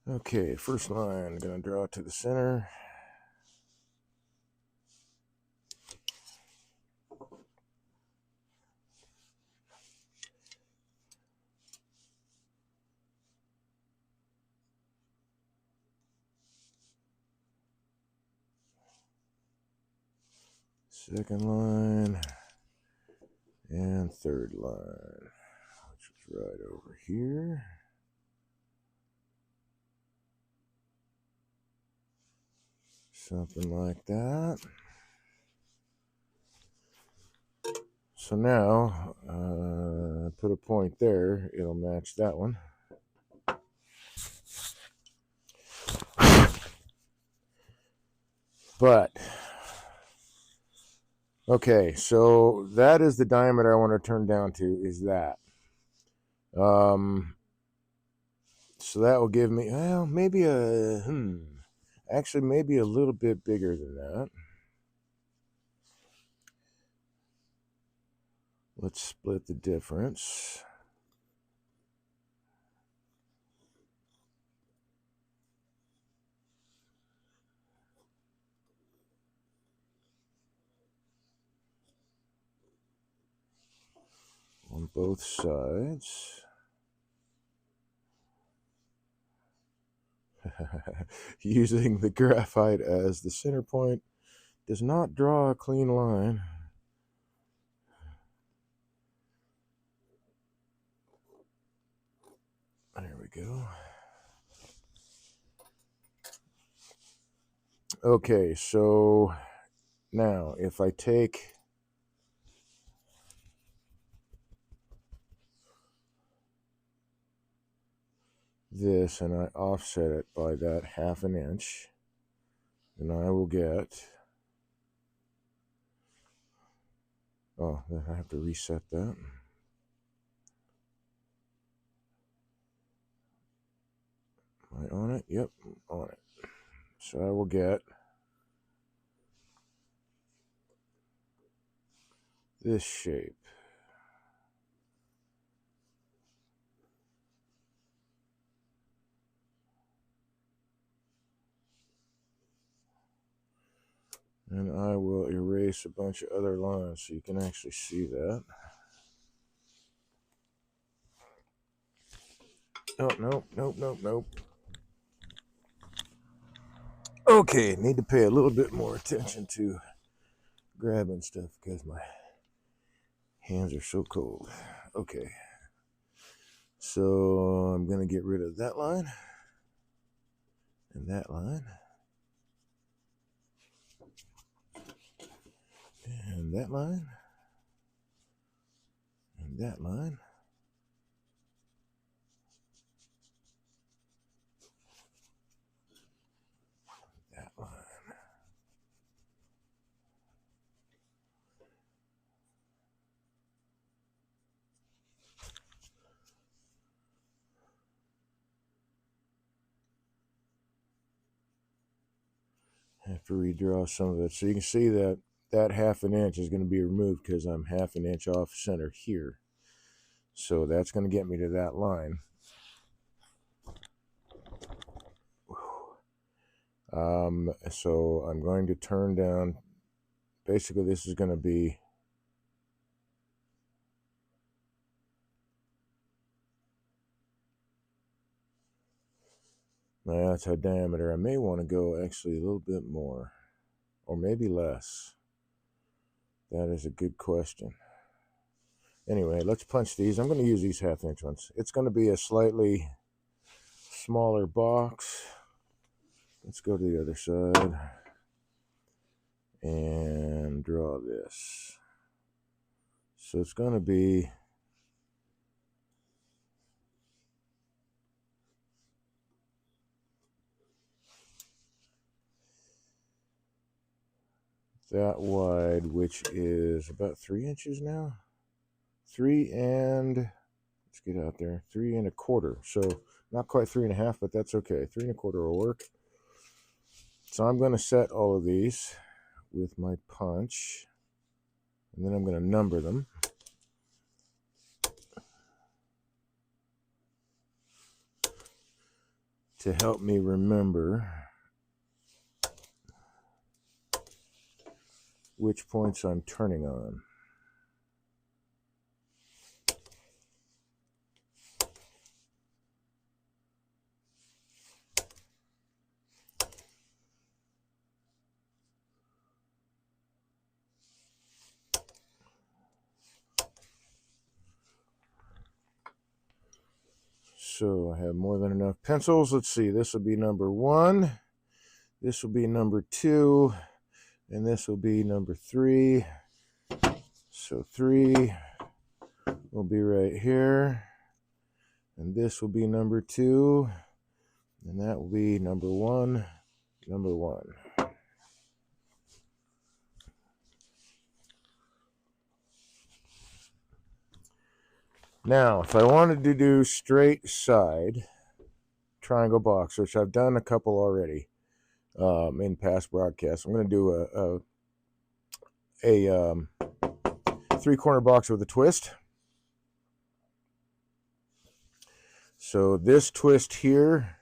Okay, first line, gonna draw it to the center. Second line and third line, which is right over here. Something like that. So now, put a point there, it'll match that one. But, okay, so that is the diameter I want to turn down to, is that. So that will give me, well, maybe actually maybe a little bit bigger than that. Let's split the difference. On both sides. Using the graphite as the center point does not draw a clean line. There we go. Okay, so now if I take this and I offset it by that 1/2 inch, then I will get, oh, then I have to reset that. Am I on it? Yep, on it. So I will get this shape. And I will erase a bunch of other lines so you can actually see that. Oh, nope. Okay, need to pay a little bit more attention to grabbing stuff because my hands are so cold. Okay, so I'm going to get rid of that line and that line and that line and that line. That line. I have to redraw some of it. So you can see that that 1/2 inch is going to be removed because I'm 1/2 inch off center here. So that's going to get me to that line. So I'm going to turn down, basically this is going to be my outside diameter. I may want to go actually a little bit more, or maybe less. That is a good question. Anyway, let's punch these. I'm going to use these 1/2 inch ones. It's going to be a slightly smaller box. Let's go to the other side and draw this. So it's going to be that wide, which is about 3 inches now. 3 and, let's get out there, 3 1/4. So not quite 3 1/2, but that's okay. 3 1/4 will work. So I'm going to set all of these with my punch, and then I'm going to number them. To help me remember which points I'm turning on. So I have more than enough pencils. Let's see, this will be number 1, this will be number 2, and this will be number 3. So 3 will be right here, and this will be number 2, and that will be number 1, number 1. Now, if I wanted to do straight side triangle box, which I've done a couple already in past broadcasts, I'm going to do a 3-corner box with a twist. So this twist here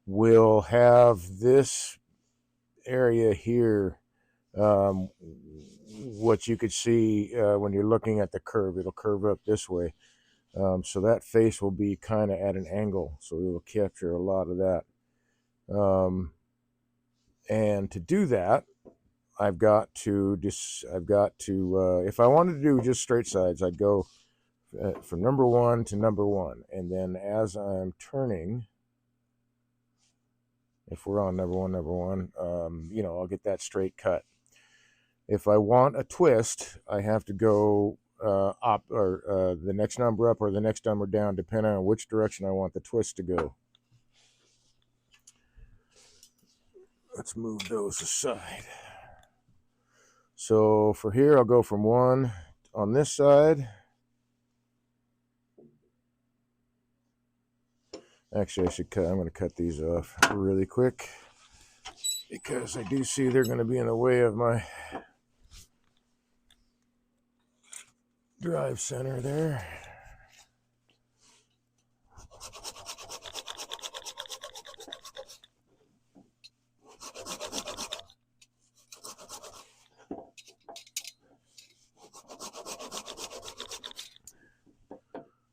will have this area here, what you could see when you're looking at the curve. It'll curve up this way. So that face will be kind of at an angle, so it will capture a lot of that. And to do that, I've got to, if I wanted to do just straight sides, I'd go from number 1 to number 1. And then as I'm turning, if we're on number 1, I'll get that straight cut. If I want a twist, I have to go up, or the next number up or the next number down, depending on which direction I want the twist to go. Let's move those aside. So for here, I'll go from 1 on this side. Actually, I'm going to cut these off really quick because I do see they're going to be in the way of my drive center there.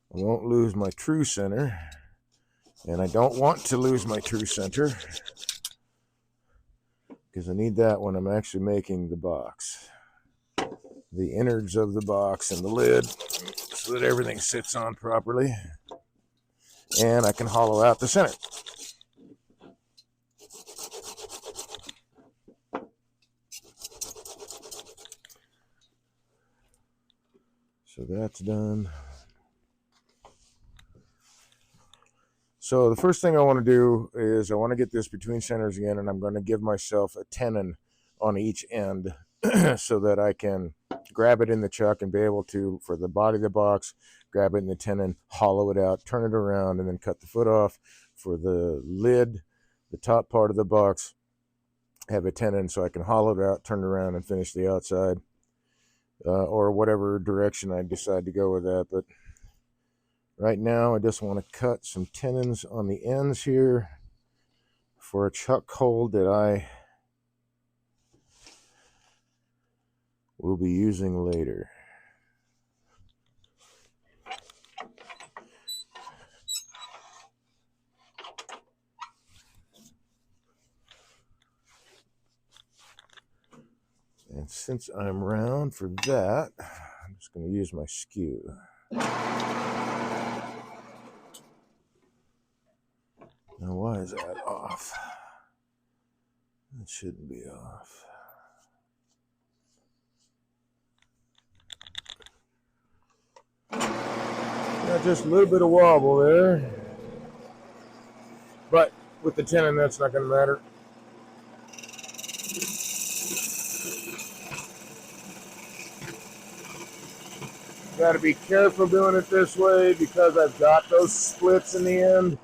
I won't lose my true center, and I don't want to lose my true center because I need that when I'm actually making the box, the innards of the box and the lid, so that everything sits on properly, and I can hollow out the center. So that's done. So the first thing I want to do is I want to get this between centers again, and I'm going to give myself a tenon on each end so that I can grab it in the chuck and be able to, for the body of the box, grab it in the tenon, hollow it out, turn it around, and then cut the foot off. For the lid, the top part of the box, have a tenon so I can hollow it out, turn it around, and finish the outside, or whatever direction I decide to go with that. But Right now, I just want to cut some tenons on the ends here for a chuck hold that I will be using later. And since I'm round for that, I'm just going to use my skew. Now, why is that off? It shouldn't be off. Got just a little bit of wobble there. But with the tenon, that's not going to matter. Got to be careful doing it this way because I've got those splits in the end.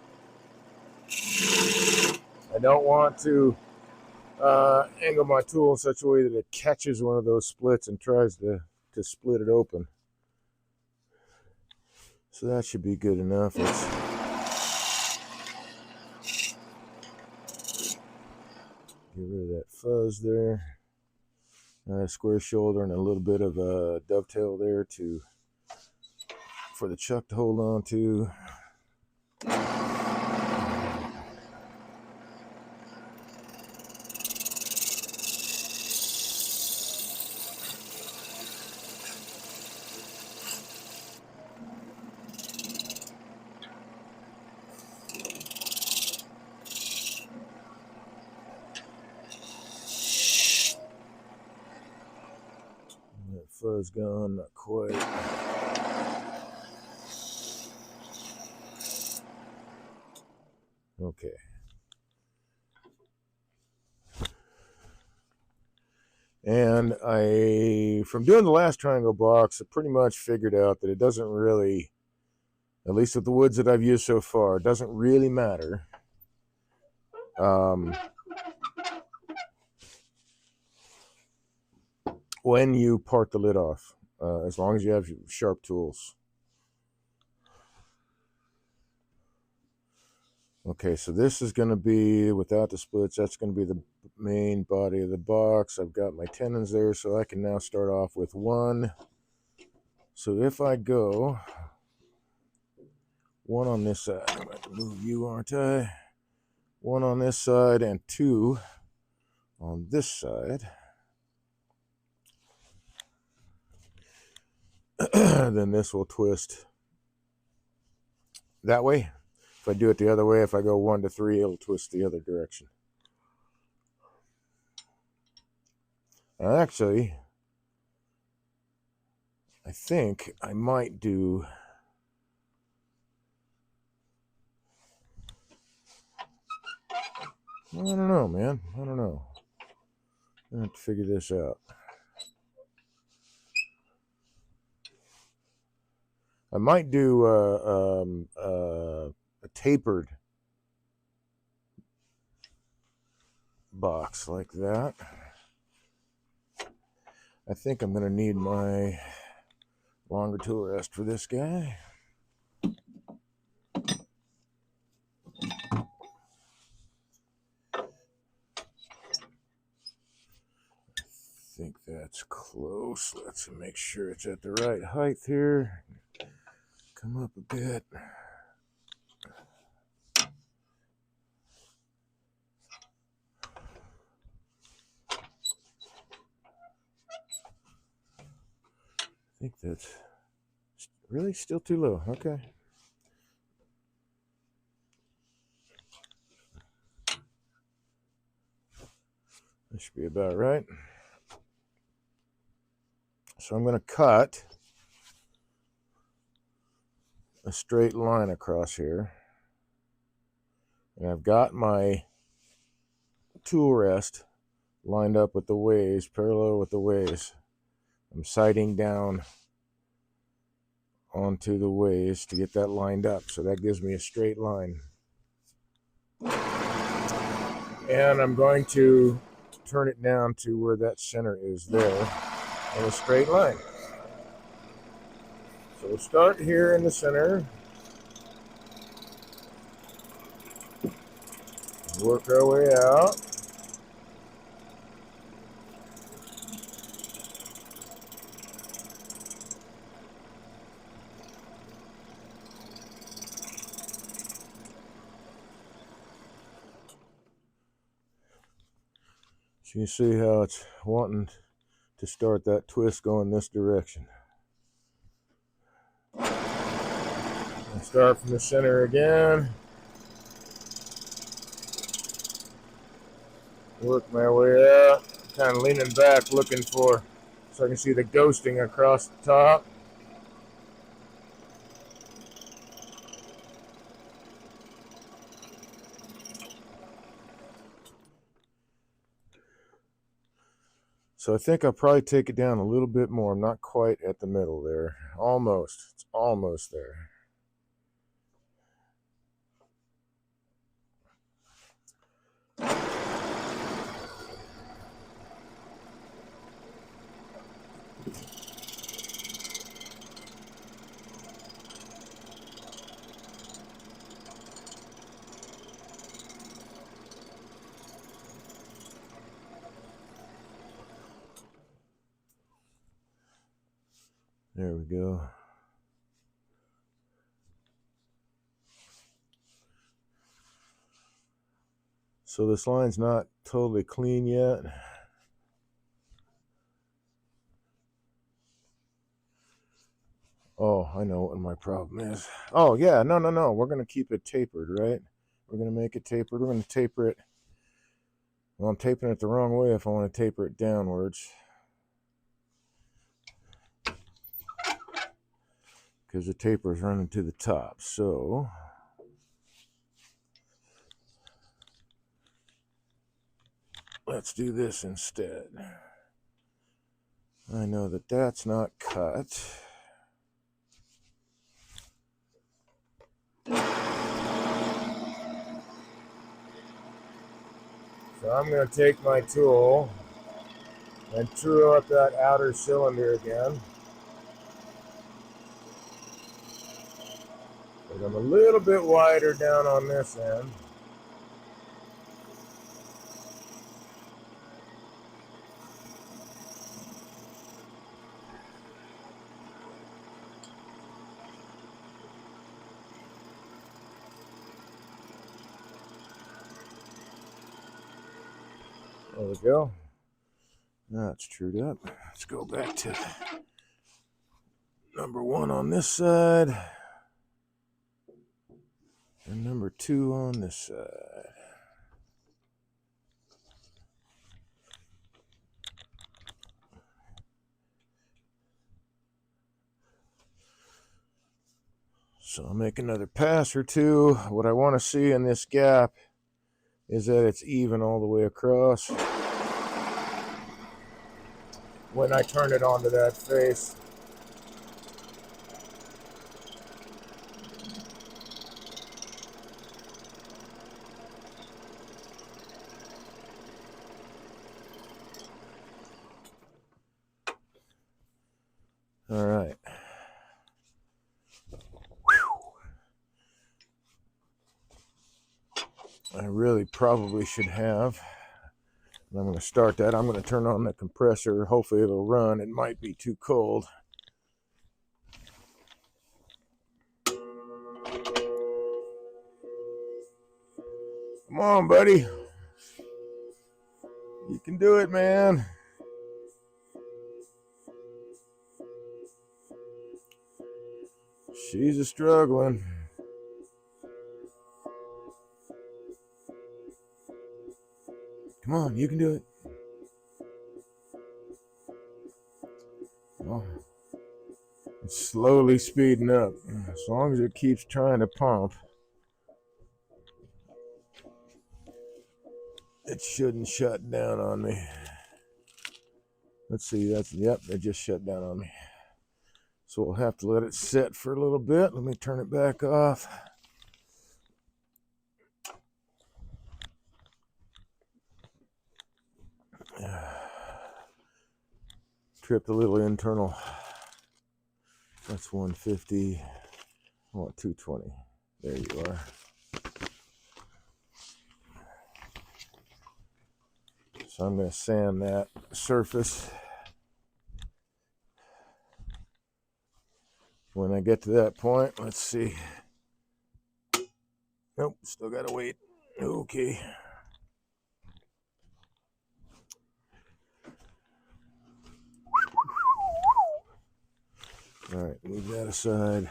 I don't want to angle my tool in such a way that it catches one of those splits and tries to split it open. So that should be good enough. Let's get rid of that fuzz there. Square shoulder and a little bit of a dovetail there for the chuck to hold on to. That fuzz gone, not quite. Okay. And from doing the last triangle box, I pretty much figured out that it doesn't really, at least with the woods that I've used so far, it doesn't really matter. When you part the lid off, as long as you have sharp tools. Okay, so this is going to be, without the splits, that's going to be the main body of the box. I've got my tenons there, so I can now start off with 1. So if I go 1 on this side, I'm going to move you, aren't I? 1 on this side and 2 on this side. Then this will twist that way. If I do it the other way, if I go 1 to 3, it'll twist the other direction. Actually, I think I might do... I don't know, man. I don't know. I have to figure this out. I might do a tapered box like that. I think I'm going to need my longer tool rest for this guy. I think that's close. Let's make sure it's at the right height here. Come up a bit. I think that's really still too low. Okay. That should be about right. So I'm going to cut a straight line across here. And I've got my tool rest lined up with the ways, parallel with the ways. I'm sighting down onto the ways to get that lined up. So that gives me a straight line. And I'm going to turn it down to where that center is there in a straight line. So we'll start here in the center. Work our way out. So you see how it's wanting to start that twist going this direction. I'll start from the center again. Work my way out. Kind of leaning back looking for, so I can see the ghosting across the top. So I think I'll probably take it down a little bit more. I'm not quite at the middle there. Almost. It's almost there. There we go. So this line's not totally clean yet. Oh, I know what my problem is. Oh, yeah, no. We're going to keep it tapered, right? We're going to make it tapered. We're going to taper it. Well, I'm taping it the wrong way if I want to taper it downwards. Because the taper is running to the top. So let's do this instead. I know that that's not cut. So I'm going to take my tool and true up that outer cylinder again. But I'm a little bit wider down on this end. There we go. Now it's trued up. Let's go back to number 1 on this side and number 2 on this side. So I'll make another pass or two. What I want to see in this gap is that it's even all the way across when I turn it onto that face. All right. I really probably should have. I'm going to start that. I'm going to turn on the compressor. Hopefully it'll run. It might be too cold. Come on, buddy. You can do it, man. She's a struggling. Come on, you can do it. Oh, it's slowly speeding up. As long as it keeps trying to pump, it shouldn't shut down on me. Let's see, yep, it just shut down on me. So we'll have to let it sit for a little bit. Let me turn it back off. Tripped a little internal. That's 150. I want 220. There you are. So I'm going to sand that surface. When I get to that point, let's see. Nope, still got to wait. Okay. All right, move that aside.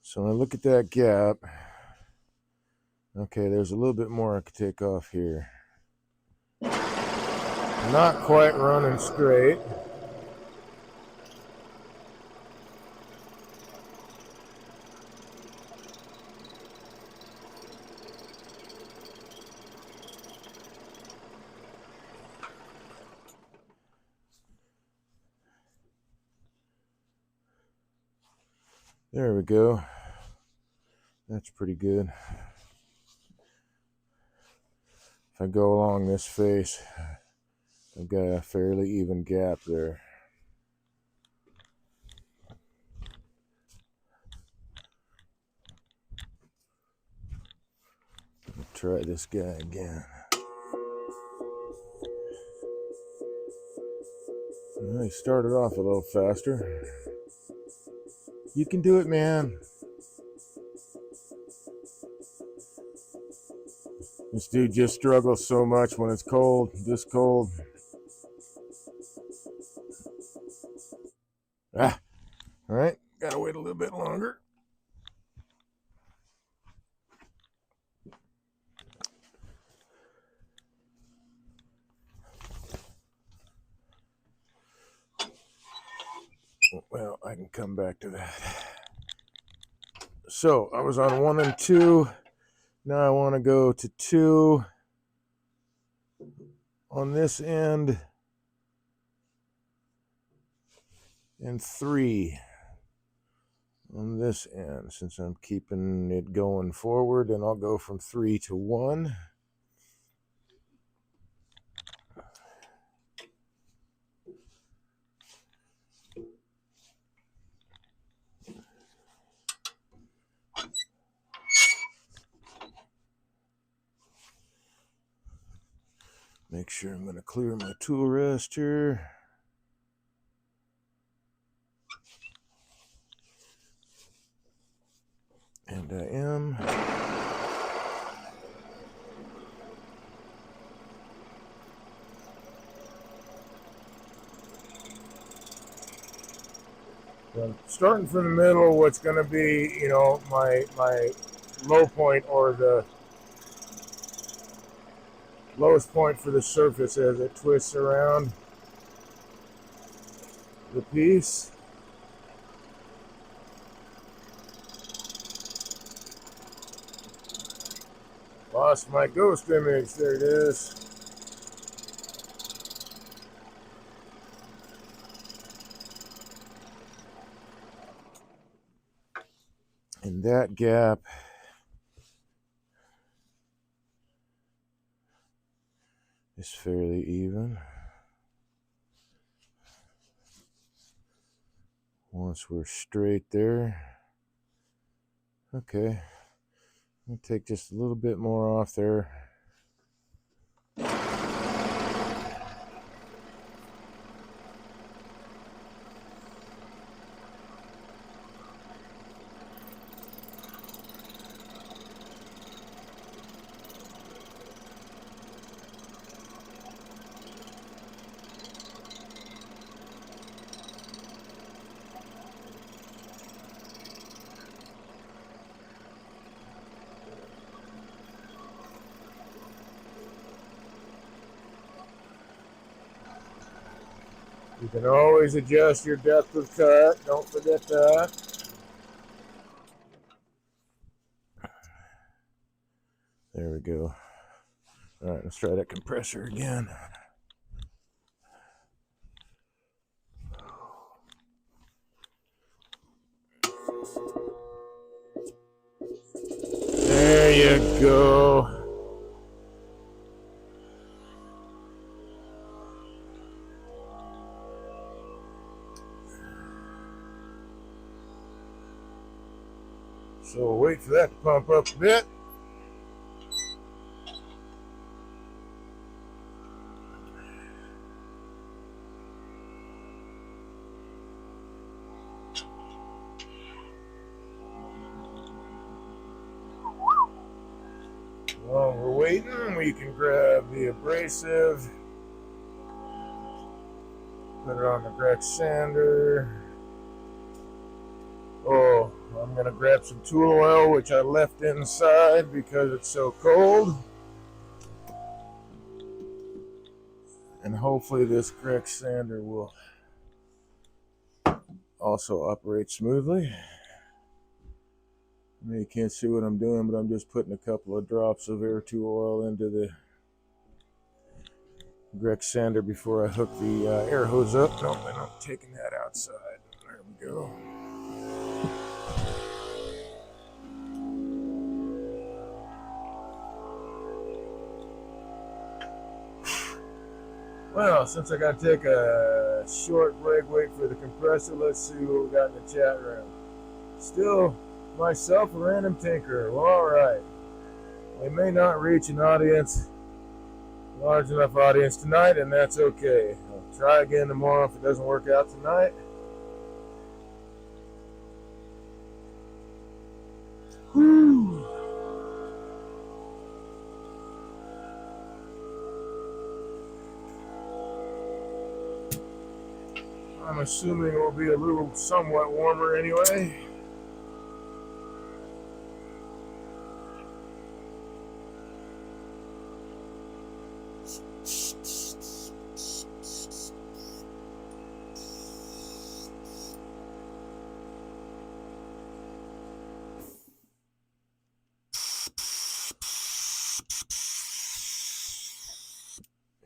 So when I look at that gap, okay, there's a little bit more I could take off here. Not quite running straight. There we go. That's pretty good. If I go along this face, I've got a fairly even gap there. Try this guy again. Well, he started off a little faster. You can do it, man. This dude just struggles so much when it's cold, this cold. Ah, all right, gotta wait a little bit longer. Well, I can come back to that. So I was on 1 and 2. Now I want to go to 2 on this end and 3 on this end, since I'm keeping it going forward, and I'll go from 3 to 1. Make sure I'm going to clear my tool rest here. And I am. I'm starting from the middle, what's going to be, my low point, or the lowest point for the surface as it twists around the piece. Lost my ghost image. There it is. And that gap is fairly even. Once we're straight there. Okay. I'll take just a little bit more off there. You can always adjust your depth of cut. Don't forget that. There we go. All right, let's try that compressor again. There you go. So we'll wait for that to pump up a bit. While we're waiting, we can grab the abrasive, put it on the Grex sander. Oh, I'm going to grab some tool oil, which I left inside because it's so cold. And hopefully this Grex sander will also operate smoothly. I mean, you can't see what I'm doing, but I'm just putting a couple of drops of air tool oil into the Grex sander before I hook the air hose up. No, and I'm taking that outside. There we go. Well, since I got to take a short break, wait for the compressor, let's see what we got in the chat room. Still myself, a random tinker. Well, all right. We may not reach an audience, large enough audience tonight, and that's okay. I'll try again tomorrow if it doesn't work out tonight. Whew. I'm assuming it will be a little somewhat warmer anyway.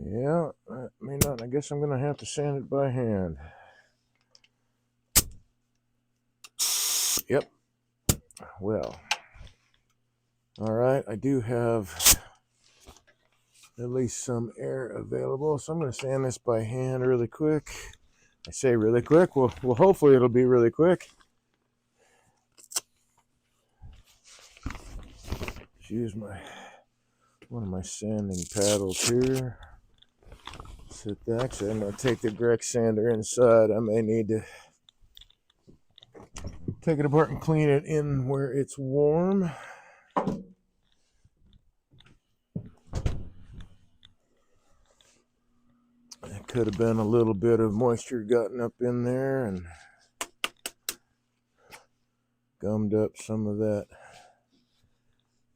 Yeah, I may not. I guess I'm going to have to sand it by hand. Yep. Well. All right, I do have at least some air available, so I'm going to sand this by hand really quick. I say really quick. Well, hopefully it'll be really quick. Let's use one of my sanding paddles here. Actually, I'm going to take the Grex sander inside. I may need to take it apart and clean it in where it's warm. It could have been a little bit of moisture gotten up in there and gummed up some of that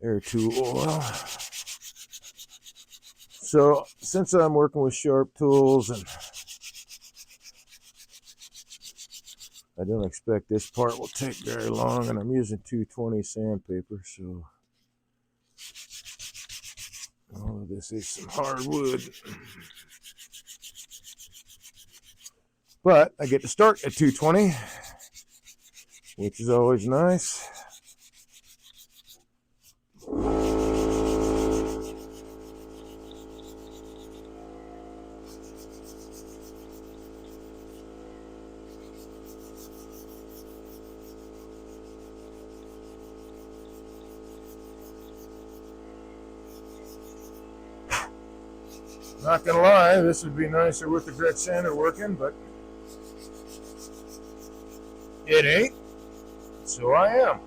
air tool oil. So since I'm working with sharp tools, and I don't expect this part will take very long, and I'm using 220 sandpaper, so all of this is some hardwood. But I get to start at 220, which is always nice. Not gonna lie, this would be nicer with the Grex sander working, but it ain't, so I am.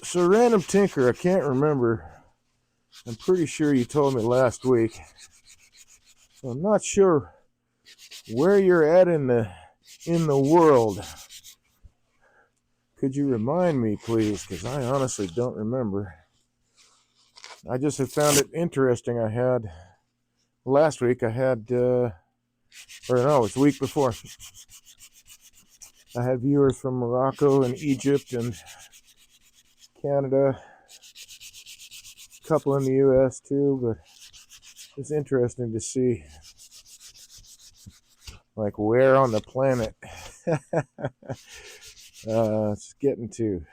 So Random Tinker, I can't remember. I'm pretty sure you told me last week. So I'm not sure where you're at in the world. Could you remind me, please? Because I honestly don't remember. I just have found it interesting. Last week, it was the week before. I had viewers from Morocco and Egypt and Canada, a couple in the U.S. too, but it's interesting to see, like, where on the planet it's getting to.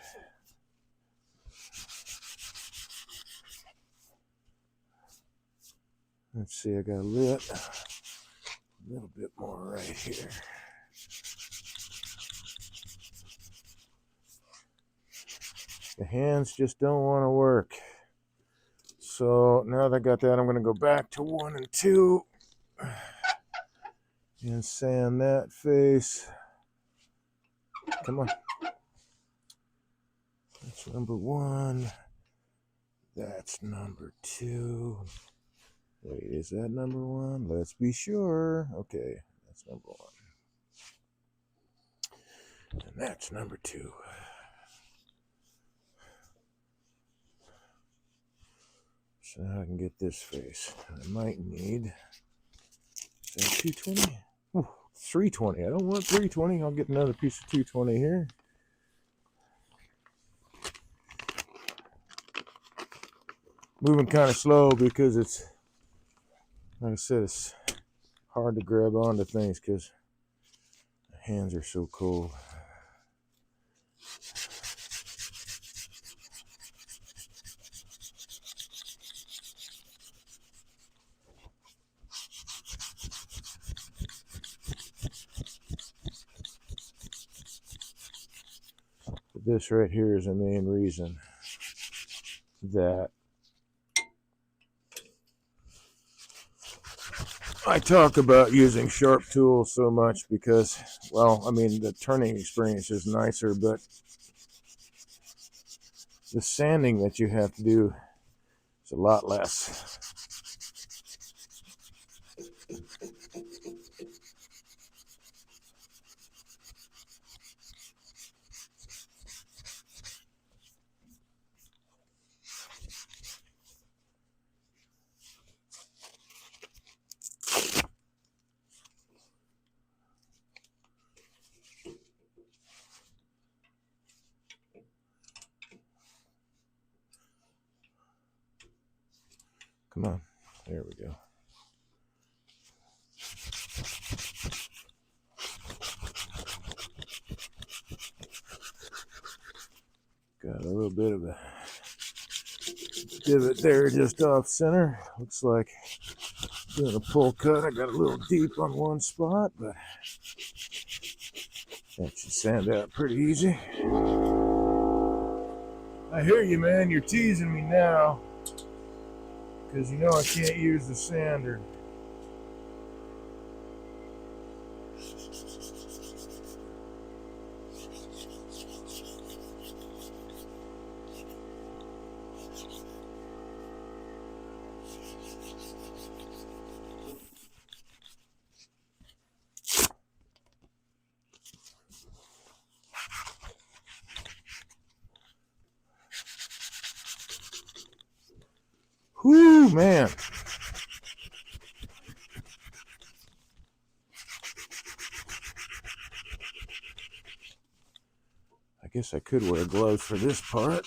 Let's see, I got a little bit more right here. The hands just don't want to work. So now that I got that, I'm going to go back to 1 and 2 and sand that face. Come on. That's number 1. That's number 2. Wait, is that number 1? Let's be sure. Okay, that's number 1. And that's number 2. So now I can get this face. I might need, is that 220? Ooh, 320. I don't want 320. I'll get another piece of 220 here. Moving kind of slow because it's, like I said, it's hard to grab onto things because the hands are so cold. But this right here is the main reason that I talk about using sharp tools so much because, well, I mean, the turning experience is nicer, but the sanding that you have to do is a lot less. Come on, there we go. Got a little bit of a divot there just off center. Looks like doing a pull cut. I got a little deep on one spot, but that should sand out pretty easy. I hear you, man. You're teasing me now because you know I can't use the sander. Whoo, man. I guess I could wear gloves for this part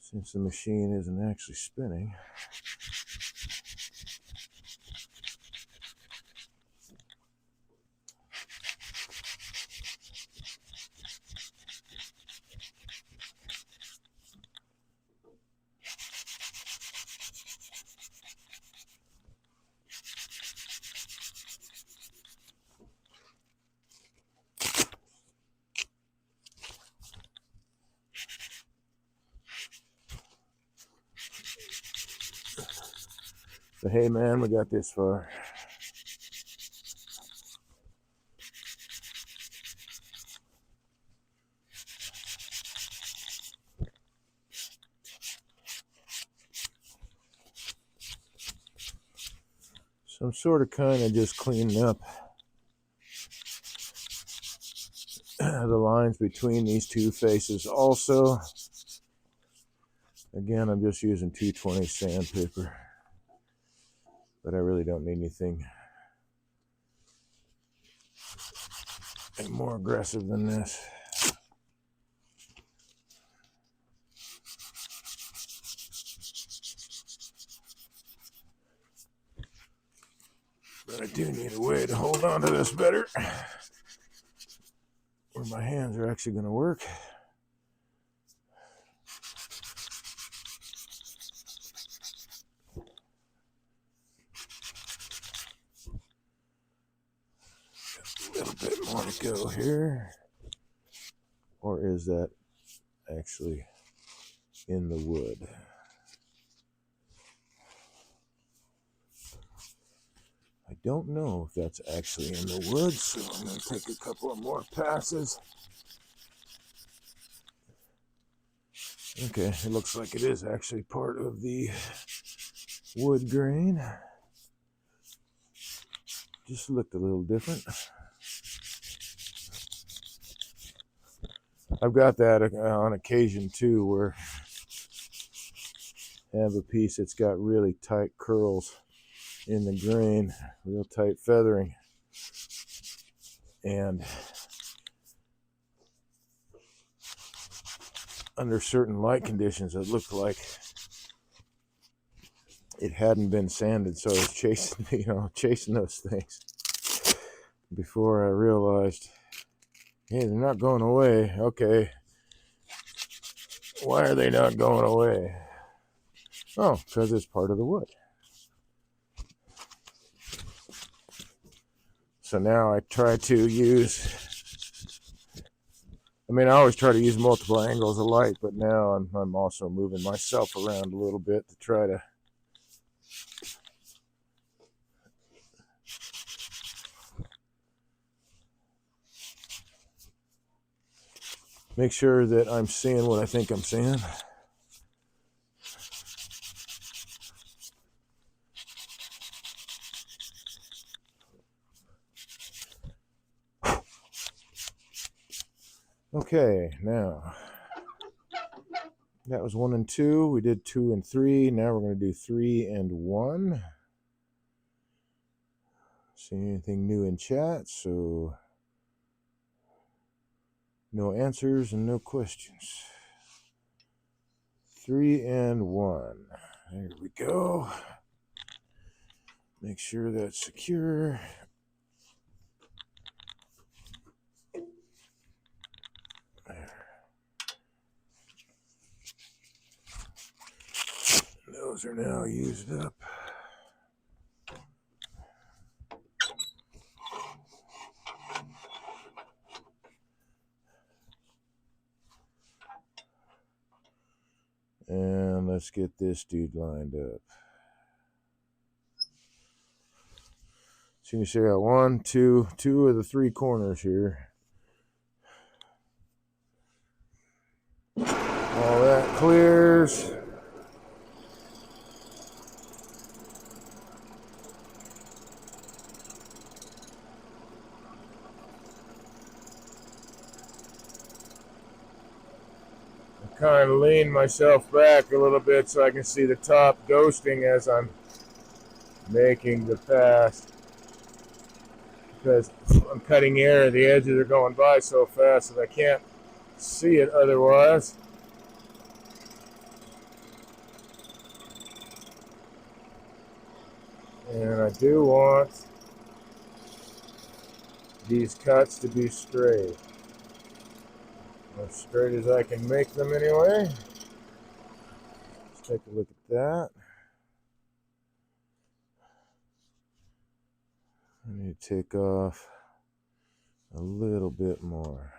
since the machine isn't actually spinning. But hey, man, we got this far. So I'm sort of kind of just cleaning up the lines between these two faces. Also, again, I'm just using 220 sandpaper, but I really don't need anything more aggressive than this. But I do need a way to hold on to this better, where my hands are actually going to work. want to go here. Or is that actually in the wood? I don't know if that's actually in the woods, so I'm going to take a couple of more passes. Okay, it looks like it is actually part of the wood grain. Just looked a little different. I've got that on occasion too, where I have a piece that's got really tight curls in the grain, real tight feathering, and under certain light conditions it looked like it hadn't been sanded, so I was chasing those things before I realized, hey, they're not going away. Okay, why are they not going away? Oh, because it's part of the wood. So now I try to use, I always try to use multiple angles of light, but now I'm also moving myself around a little bit to try to make sure that I'm seeing what I think I'm seeing. Okay, now that was 1 and 2. We did 2 and 3. Now we're going to do 3 and 1. See anything new in chat? So no answers and no questions. 3 and 1. There we go. Make sure that's secure. There. Those are now used up. And let's get this dude lined up. So you see, I got 1, 2 of the 3 corners here. All that clears. Kind of lean myself back a little bit so I can see the top ghosting as I'm making the pass, because I'm cutting air, the edges are going by so fast that I can't see it otherwise. And I do want these cuts to be straight. As straight as I can make them anyway. Let's take a look at that. I need to take off a little bit more.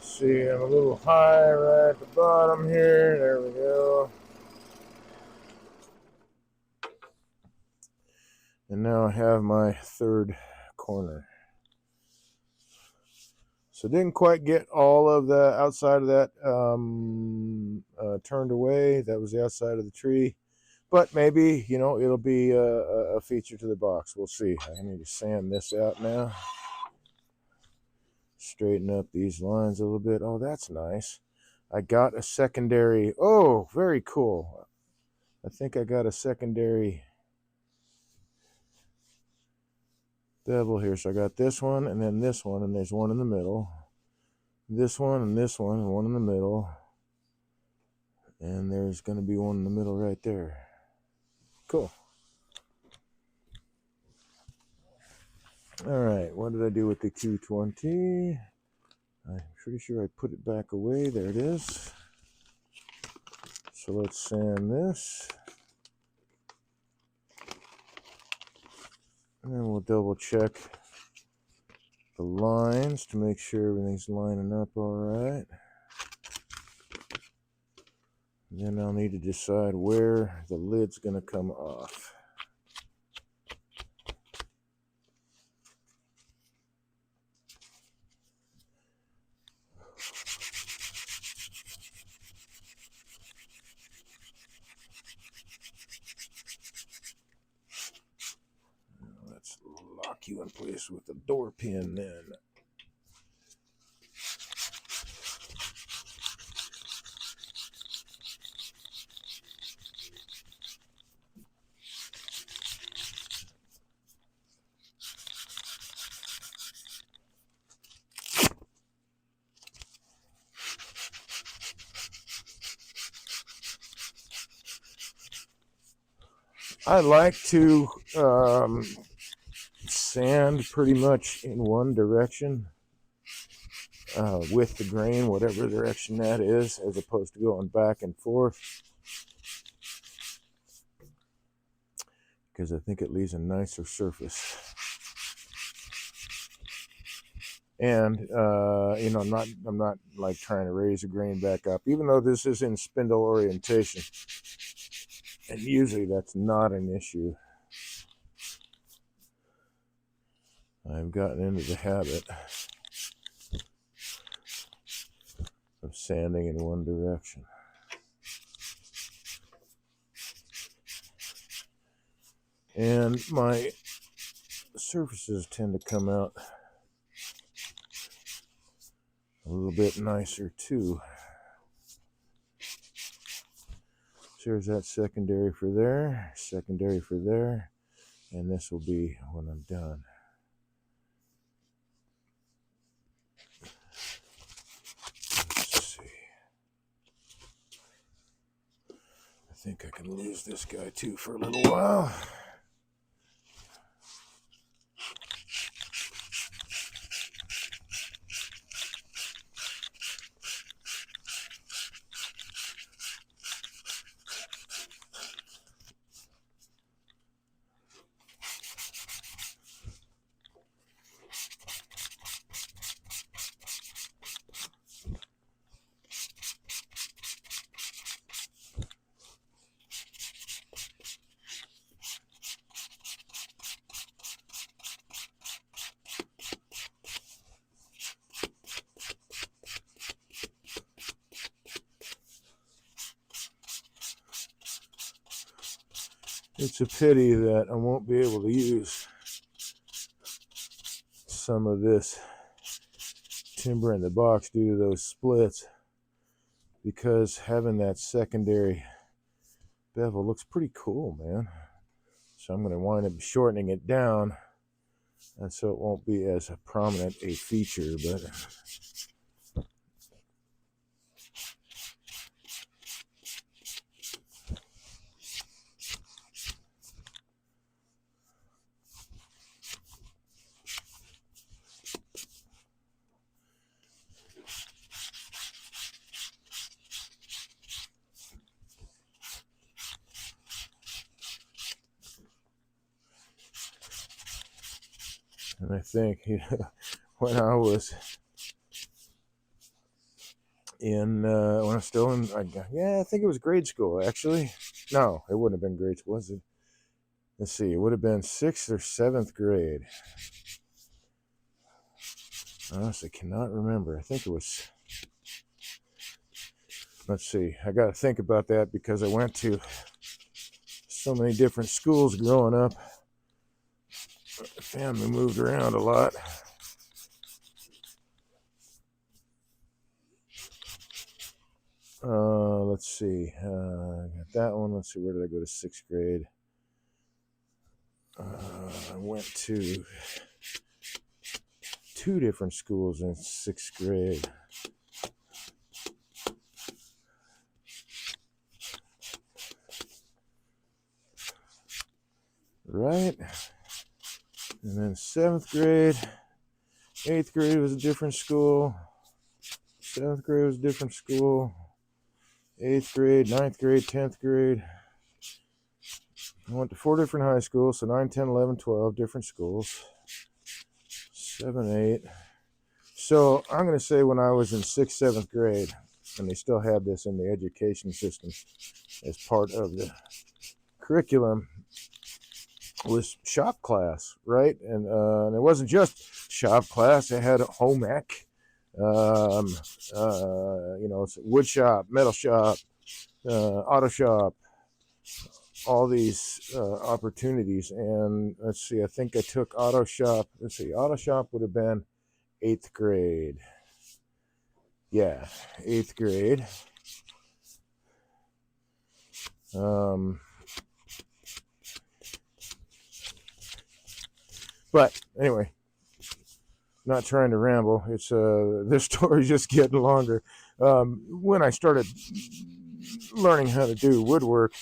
See, I'm a little high right at the bottom here. There we go. And now I have my 3rd corner. So didn't quite get all of the outside of that turned away. That was the outside of the tree. But maybe, it'll be a feature to the box. We'll see. I need to sand this out now. Straighten up these lines a little bit. Oh, that's nice. I got a secondary. Oh, very cool. I think I got a secondary bevel here. So I got this one and then this one, and there's one in the middle. This one and this one, and one in the middle. And there's going to be one in the middle right there. Cool. All right, what did I do with the Q20? I'm pretty sure I put it back away. There it is. So let's sand this. And then we'll double check the lines to make sure everything's lining up all right. And then I'll need to decide where the lid's going to come off. Let's lock you in place with the door pin then. I like to sand pretty much in one direction with the grain, whatever direction that is, as opposed to going back and forth, because I think it leaves a nicer surface. And you know, I'm not like trying to raise the grain back up, even though this is in spindle orientation, and usually that's not an issue. I've gotten into the habit of sanding in one direction. And my surfaces tend to come out a little bit nicer too. So here's that secondary for there, and this will be when I'm done. Let's see. I think I can lose this guy too for a little while. It's a pity that I won't be able to use some of this timber in the box due to those splits, because having that secondary bevel looks pretty cool, man. So I'm going to wind up shortening it down, and so it won't be as prominent a feature, but and I think, you know, when I was in, when I was still in, I think it was grade school, actually. No, it wouldn't have been grade school, was it? Let's see, it would have been 6th or 7th grade. I honestly cannot remember. I think it was, let's see, I got to think about that because I went to so many different schools growing up. The family moved around a lot. Let's see. I got that one. Let's see. Where did I go to 6th grade? I went to 2 different schools in 6th grade. Right? And then 7th grade, 8th grade was a different school. 7th grade was a different school. 8th grade, 9th grade, 10th grade. I went to 4 different high schools, so 9, 10, 11, 12 different schools. 7, 8. So I'm going to say when I was in 6th, 7th grade, and they still had this in the education system as part of the curriculum, was shop class, right? And it wasn't just shop class. It had home ec, wood shop, metal shop, auto shop, all these opportunities. And let's see, I think I took auto shop. Let's see, auto shop would have been 8th grade. Yeah, 8th grade. But anyway, not trying to ramble. It's this story's just getting longer. When I started learning how to do woodwork,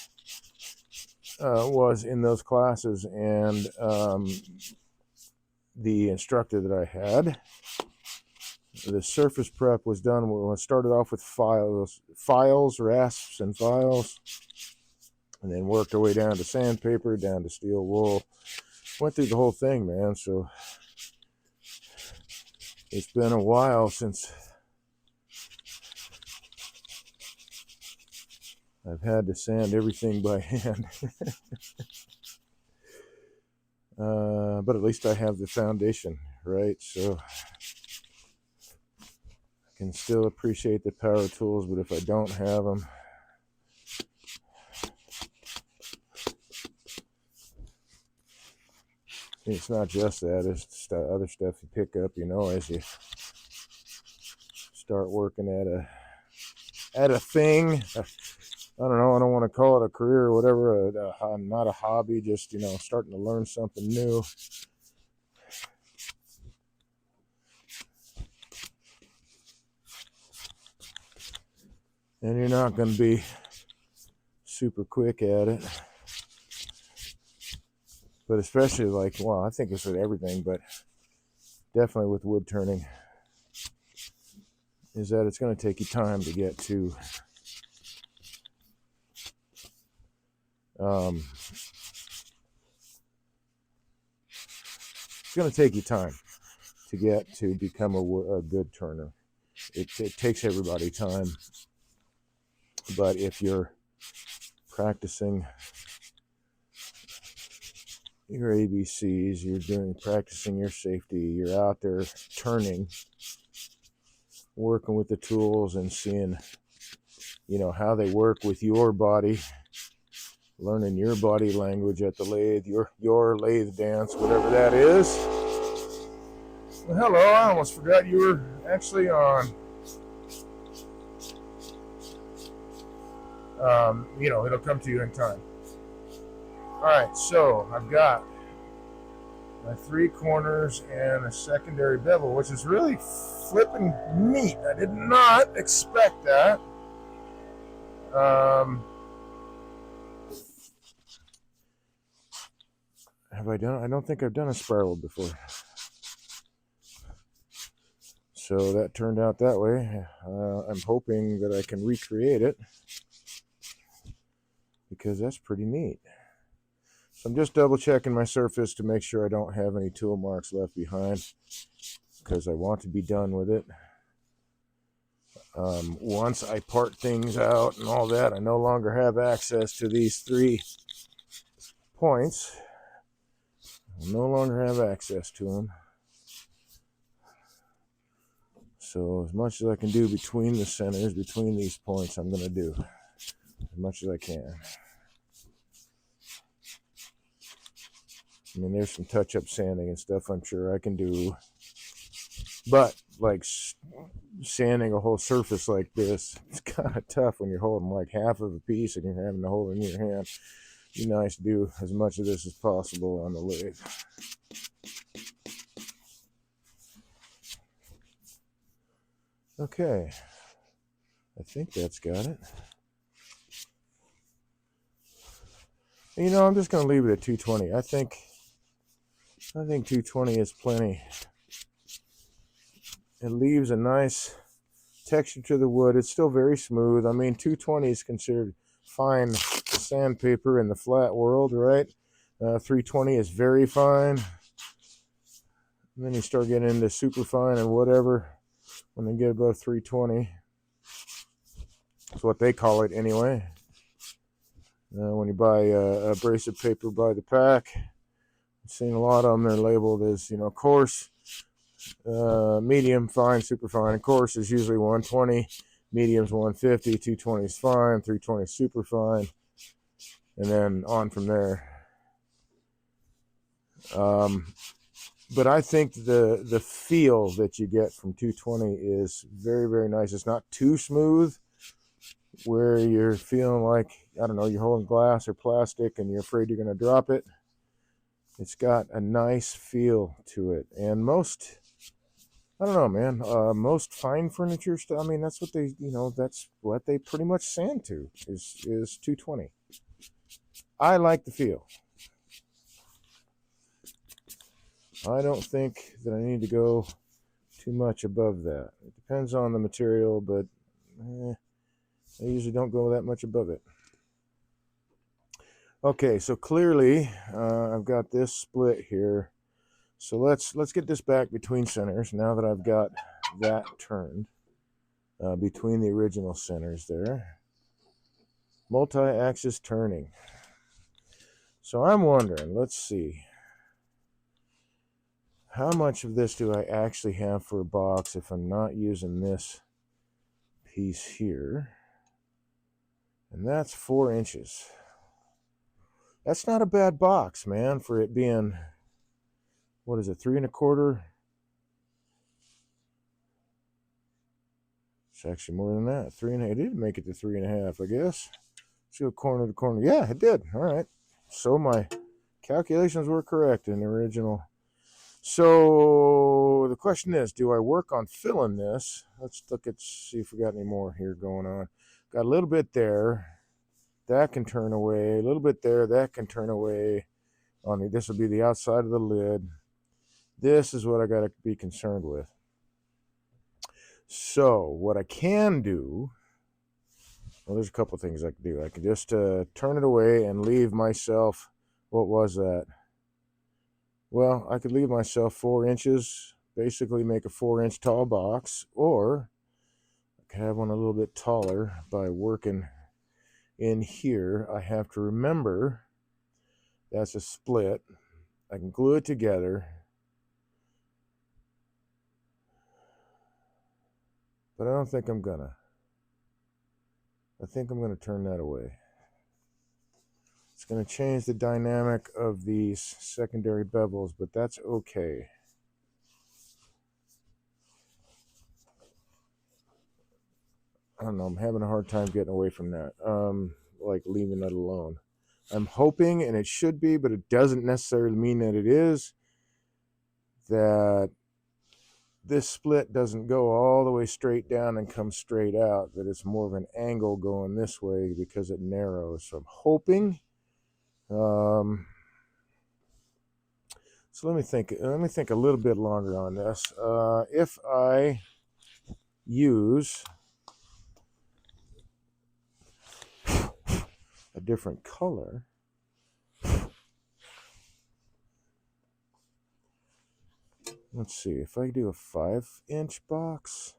was in those classes, and the instructor that I had, the surface prep was done. We started off with files, rasps, and files, and then worked our way down to sandpaper, down to steel wool. Went through the whole thing, man. So it's been a while since I've had to sand everything by hand. But at least I have the foundation, right? So I can still appreciate the power tools, but if I don't have them, it's not just that. It's other stuff you pick up, as you start working at a thing. I don't know. I don't want to call it a career or whatever. Not a hobby. Just starting to learn something new. And you're not going to be super quick at it. But especially I think it's with everything, but definitely with wood turning, is that it's going to take you time to get to it's going to take you time to get to become a good turner. It takes everybody time, but if you're practicing your ABCs, you're practicing your safety, you're out there turning, working with the tools and seeing, how they work with your body, learning your body language at the lathe, your lathe dance, whatever that is. Well, hello, I almost forgot you were actually on. It'll come to you in time. Alright, so I've got my 3 corners and a secondary bevel, which is really flipping neat. I did not expect that. Have I done? I don't think I've done a spiral before. So that turned out that way. I'm hoping that I can recreate it, because that's pretty neat. So I'm just double checking my surface to make sure I don't have any tool marks left behind, because I want to be done with it. Once I part things out and all that, I no longer have access to these 3 points. I no longer have access to them. So as much as I can do between the centers, between these points, I'm going to do as much as I can. I mean, there's some touch-up sanding and stuff I'm sure I can do. But, sanding a whole surface like this, it's kind of tough when you're holding half of a piece and you're having to hold it in your hand. It'd be nice to do as much of this as possible on the lathe. Okay, I think that's got it. You know, I'm just going to leave it at 220. I think 220 is plenty. It leaves a nice texture to the wood. It's still very smooth. I mean, 220 is considered fine sandpaper in the flat world, right? 320 is very fine. And then you start getting into super fine and whatever when they get above 320. That's what they call it anyway. When you buy abrasive paper by the pack, I've seen a lot of them. They're labeled as, coarse, medium, fine, super fine. And coarse is usually 120, medium's 150, 220 is fine, 320 is super fine, and then on from there. But I think the feel that you get from 220 is very, very nice. It's not too smooth where you're feeling like, I don't know, you're holding glass or plastic and you're afraid you're going to drop it. It's got a nice feel to it. And most, I don't know, man, most fine furniture stuff, I mean, that's what they pretty much sand to is 220. I like the feel. I don't think that I need to go too much above that. It depends on the material, but I usually don't go that much above it. Okay, so clearly I've got this split here. So let's get this back between centers now that I've got that turned between the original centers there. Multi-axis turning. So I'm wondering, let's see. How much of this do I actually have for a box if I'm not using this piece here? And that's 4 inches. That's not a bad box, man, for it being, what is it, 3 1/4? It's actually more than that. 3 1/2. It did make it to 3 1/2, I guess. Let's go corner to corner. Yeah, it did. All right. So my calculations were correct in the original. So the question is, do I work on filling this? Let's see if we got any more here going on. Got a little bit there. That can turn away. A little bit there. That can turn away. This will be the outside of the lid. This is what I got to be concerned with. So what I can do, well, there's a couple things I can do. I can just turn it away and leave myself, what was that? Well, I could leave myself 4 inches, basically make a 4-inch tall box, or I could have one a little bit taller by working in here. I have to remember that's a split. I can glue it together, but I don't think I'm gonna. I think I'm gonna turn that away. It's gonna change the dynamic of these secondary bevels, but that's okay. I don't know, I'm having a hard time getting away from that. Like leaving it alone. I'm hoping, and it should be, but it doesn't necessarily mean that it is, that this split doesn't go all the way straight down and come straight out, that it's more of an angle going this way because it narrows. So I'm hoping. So let me think a little bit longer on this. If I use a different color, let's see, if I do a 5-inch box,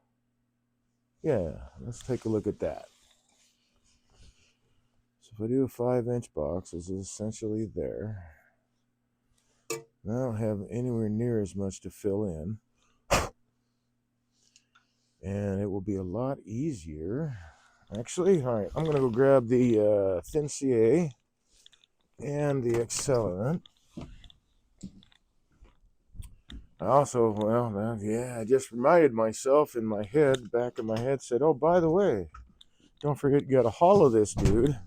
yeah, let's take a look at that. So if I do a 5-inch box, it's essentially there. I don't have anywhere near as much to fill in. And it will be a lot easier. Actually, all right, I'm going to go grab the Thin CA and the accelerant. I also, I just reminded myself in my head, back of my head, said, oh, by the way, don't forget you got to hollow this dude.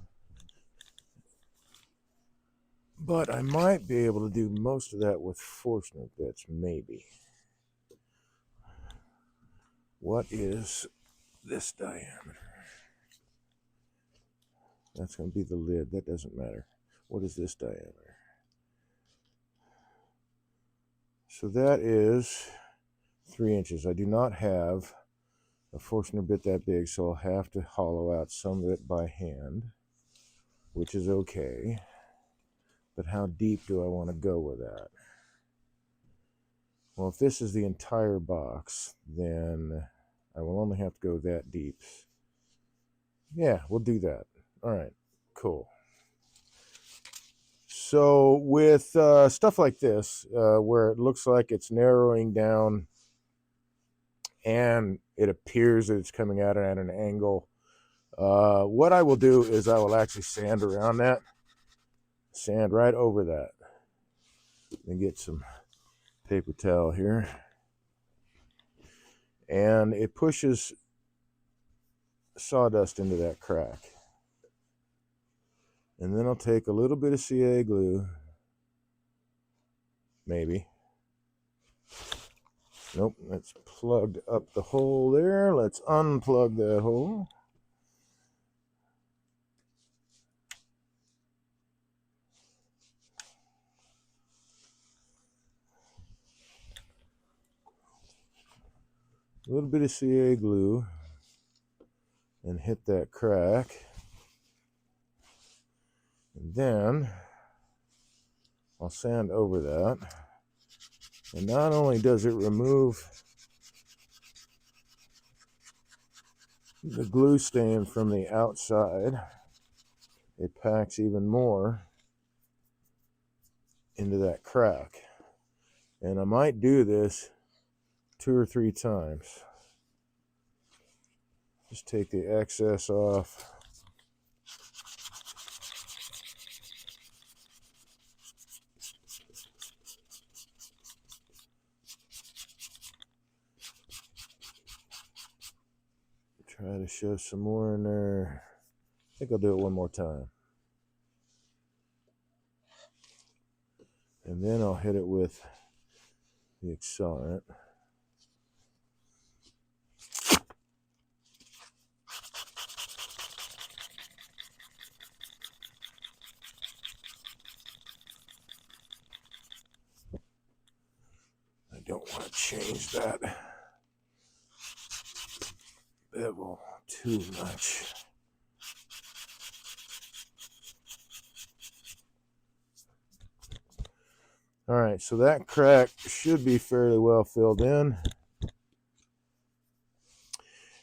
But I might be able to do most of that with Forstner bits, maybe. What is this diameter? That's going to be the lid. That doesn't matter. What is this diameter? So that is 3 inches. I do not have a Forstner bit that big, so I'll have to hollow out some of it by hand, which is okay. But how deep do I want to go with that? Well, if this is the entire box, then I will only have to go that deep. Yeah, we'll do that. All right, cool. So with stuff like this, where it looks like it's narrowing down and it appears that it's coming out at an angle, what I will do is I will actually sand around that, sand right over that. And get some paper towel here. And it pushes sawdust into that crack. And then I'll take a little bit of CA glue, maybe. Nope, that's plugged up the hole there. Let's unplug that hole. A little bit of CA glue and hit that crack. And then I'll sand over that. And not only does it remove the glue stain from the outside, it packs even more into that crack. And I might do this 2 or 3 times. Just take the excess off. Try to shove some more in there. I think I'll do it one more time. And then I'll hit it with the accelerant. I don't want to change that bevel too much. All right, so that crack should be fairly well filled in.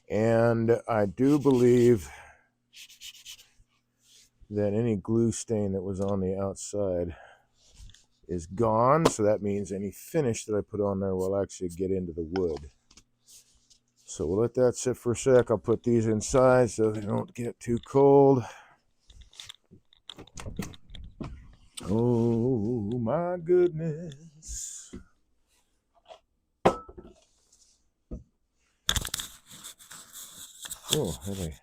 And I do believe that any glue stain that was on the outside is gone. So that means any finish that I put on there will actually get into the wood. So we'll let that sit for a sec. I'll put these inside so they don't get too cold. Oh my goodness. Oh, hey.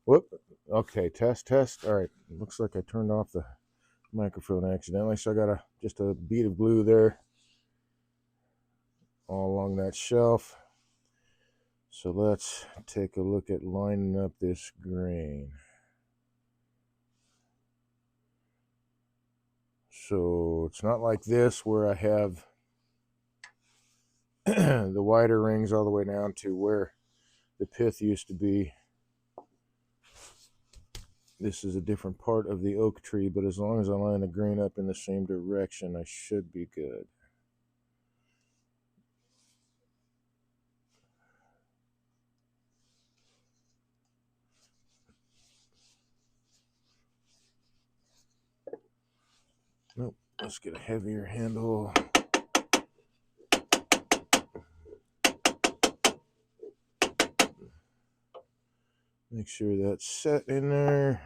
Whoop. Okay, test. All right. Looks like I turned off the microphone accidentally, so I got just a bead of glue there all along that shelf. So let's take a look at lining up this grain. So it's not like this where I have the wider rings all the way down to where the pith used to be. This is a different part of the oak tree, but as long as I line the grain up in the same direction, I should be good. Nope, let's get a heavier handle. Make sure that's set in there.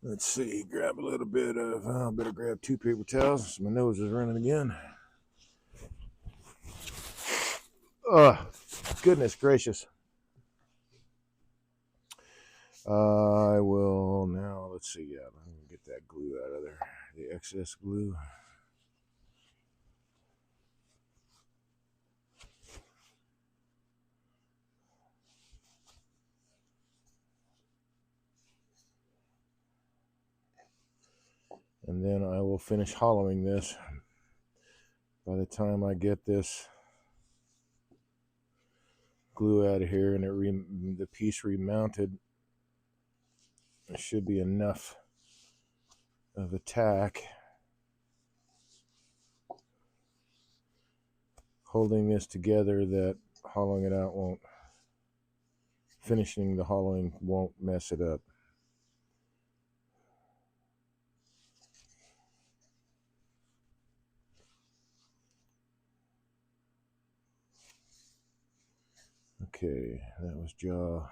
Let's see, grab a little bit of, I better grab 2 paper towels. My nose is running again. Oh, goodness gracious. I will now, let's see, yeah, I'm going to get that glue out of there, the excess glue. And then I will finish hollowing this. By the time I get this glue out of here and the piece remounted, it should be enough of a tack holding this together that hollowing it out won't, finishing the hollowing won't mess it up. Okay, that was jaw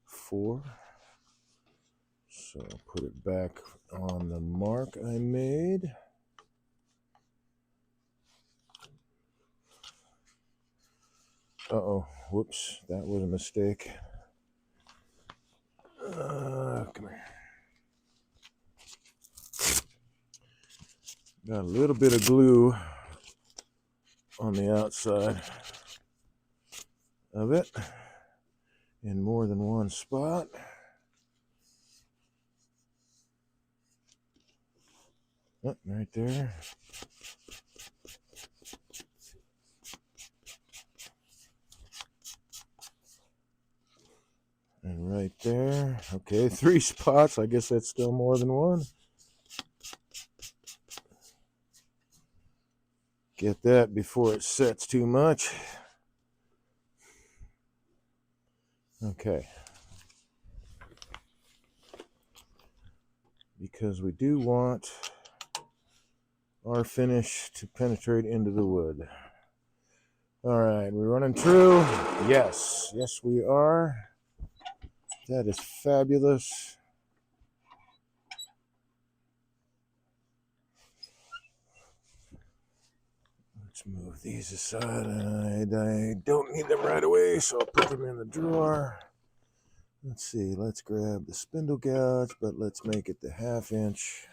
4. So put it back on the mark I made. Uh-oh, whoops, that was a mistake. Come here. Got a little bit of glue on the outside of it in more than one spot. Oh, right there. And right there. Okay, 3 spots. I guess that's still more than one. Get that before it sets too much. Okay. Because we do want our finish to penetrate into the wood. All right, we're running true. Yes, we are. That is fabulous. Let's move these aside. I don't need them right away, so I'll put them in the drawer. Let's see, let's grab the spindle gouge, but let's make it the 1/2 inch.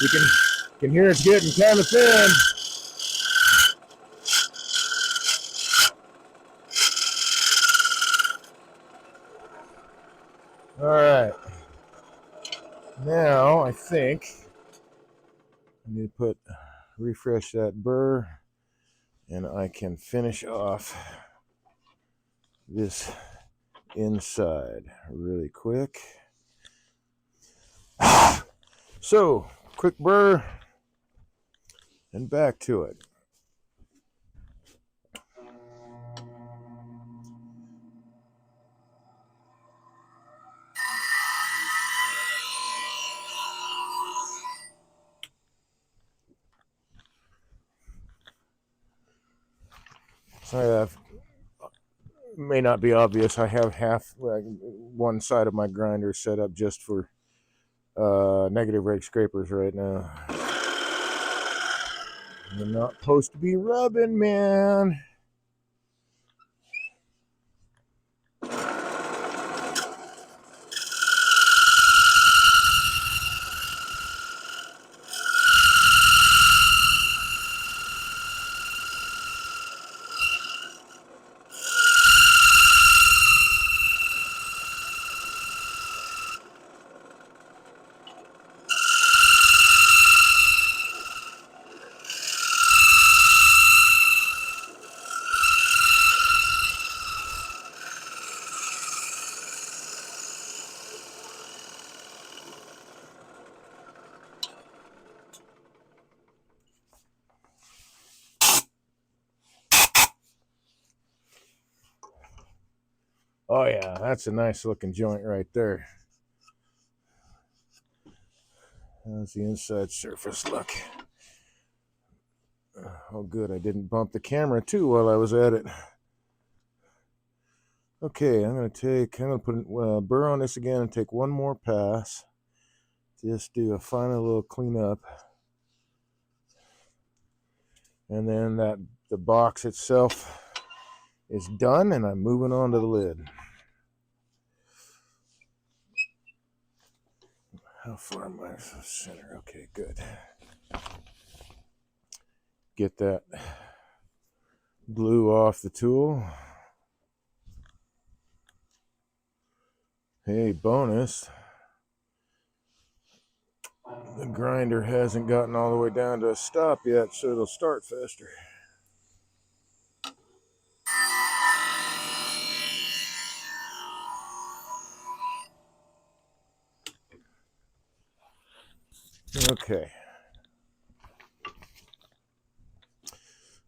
You can hear it's getting kind of thin. All right. Now I think I need to refresh that burr, and I can finish off this inside really quick. So, quick burr and back to it. I have, may not be obvious, I have one side of my grinder set up just for negative rake scrapers right now. You're not supposed to be rubbing, man. Oh yeah, that's a nice looking joint right there. How's the inside surface look? Oh good, I didn't bump the camera too while I was at it. Okay, I'm gonna put a burr on this again and take one more pass. Just do a final little cleanup. And then the box itself is done, and I'm moving on to the lid. How far am I from the center? Okay, good. Get that glue off the tool. Hey, bonus. The grinder hasn't gotten all the way down to a stop yet, so it'll start faster. Okay.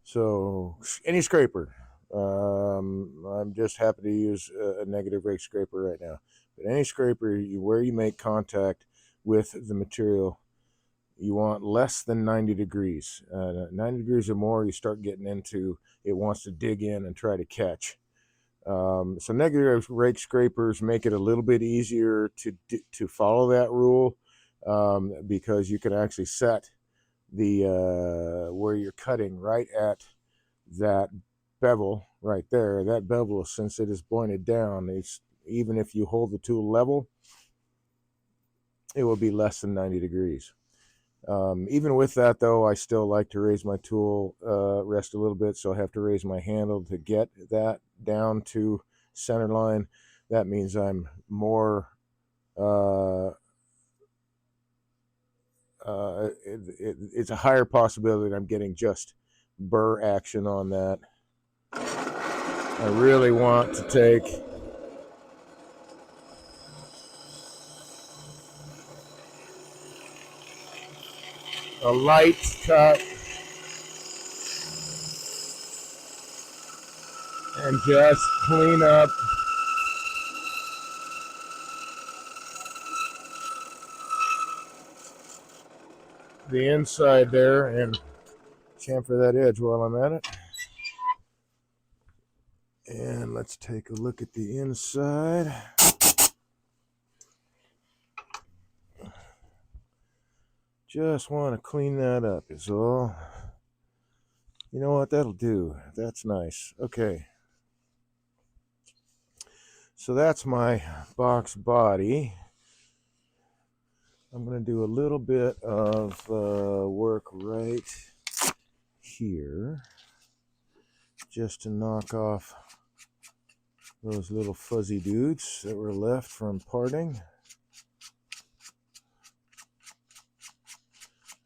So, any scraper. I'm just happy to use a negative rake scraper right now. But any scraper where you make contact with the material, you want less than 90 degrees. 90 degrees or more, you start getting into it wants to dig in and try to catch. So negative rake scrapers make it a little bit easier to follow that rule, because you can actually set the where you're cutting right at that bevel right there. That bevel, since it is pointed down, even if you hold the tool level, it will be less than 90 degrees. Even with that, though, I still like to raise my tool rest a little bit, so I have to raise my handle to get that down to center line. That means I'm more it's a higher possibility that I'm getting just burr action on that. I really want to take a light cut and just clean up the inside there and chamfer that edge while I'm at it. And let's take a look at the inside. Just want to clean that up is all. You know what, that'll do. That's nice. Okay. So that's my box body. I'm going to do a little bit of work right here just to knock off those little fuzzy dudes that were left from parting.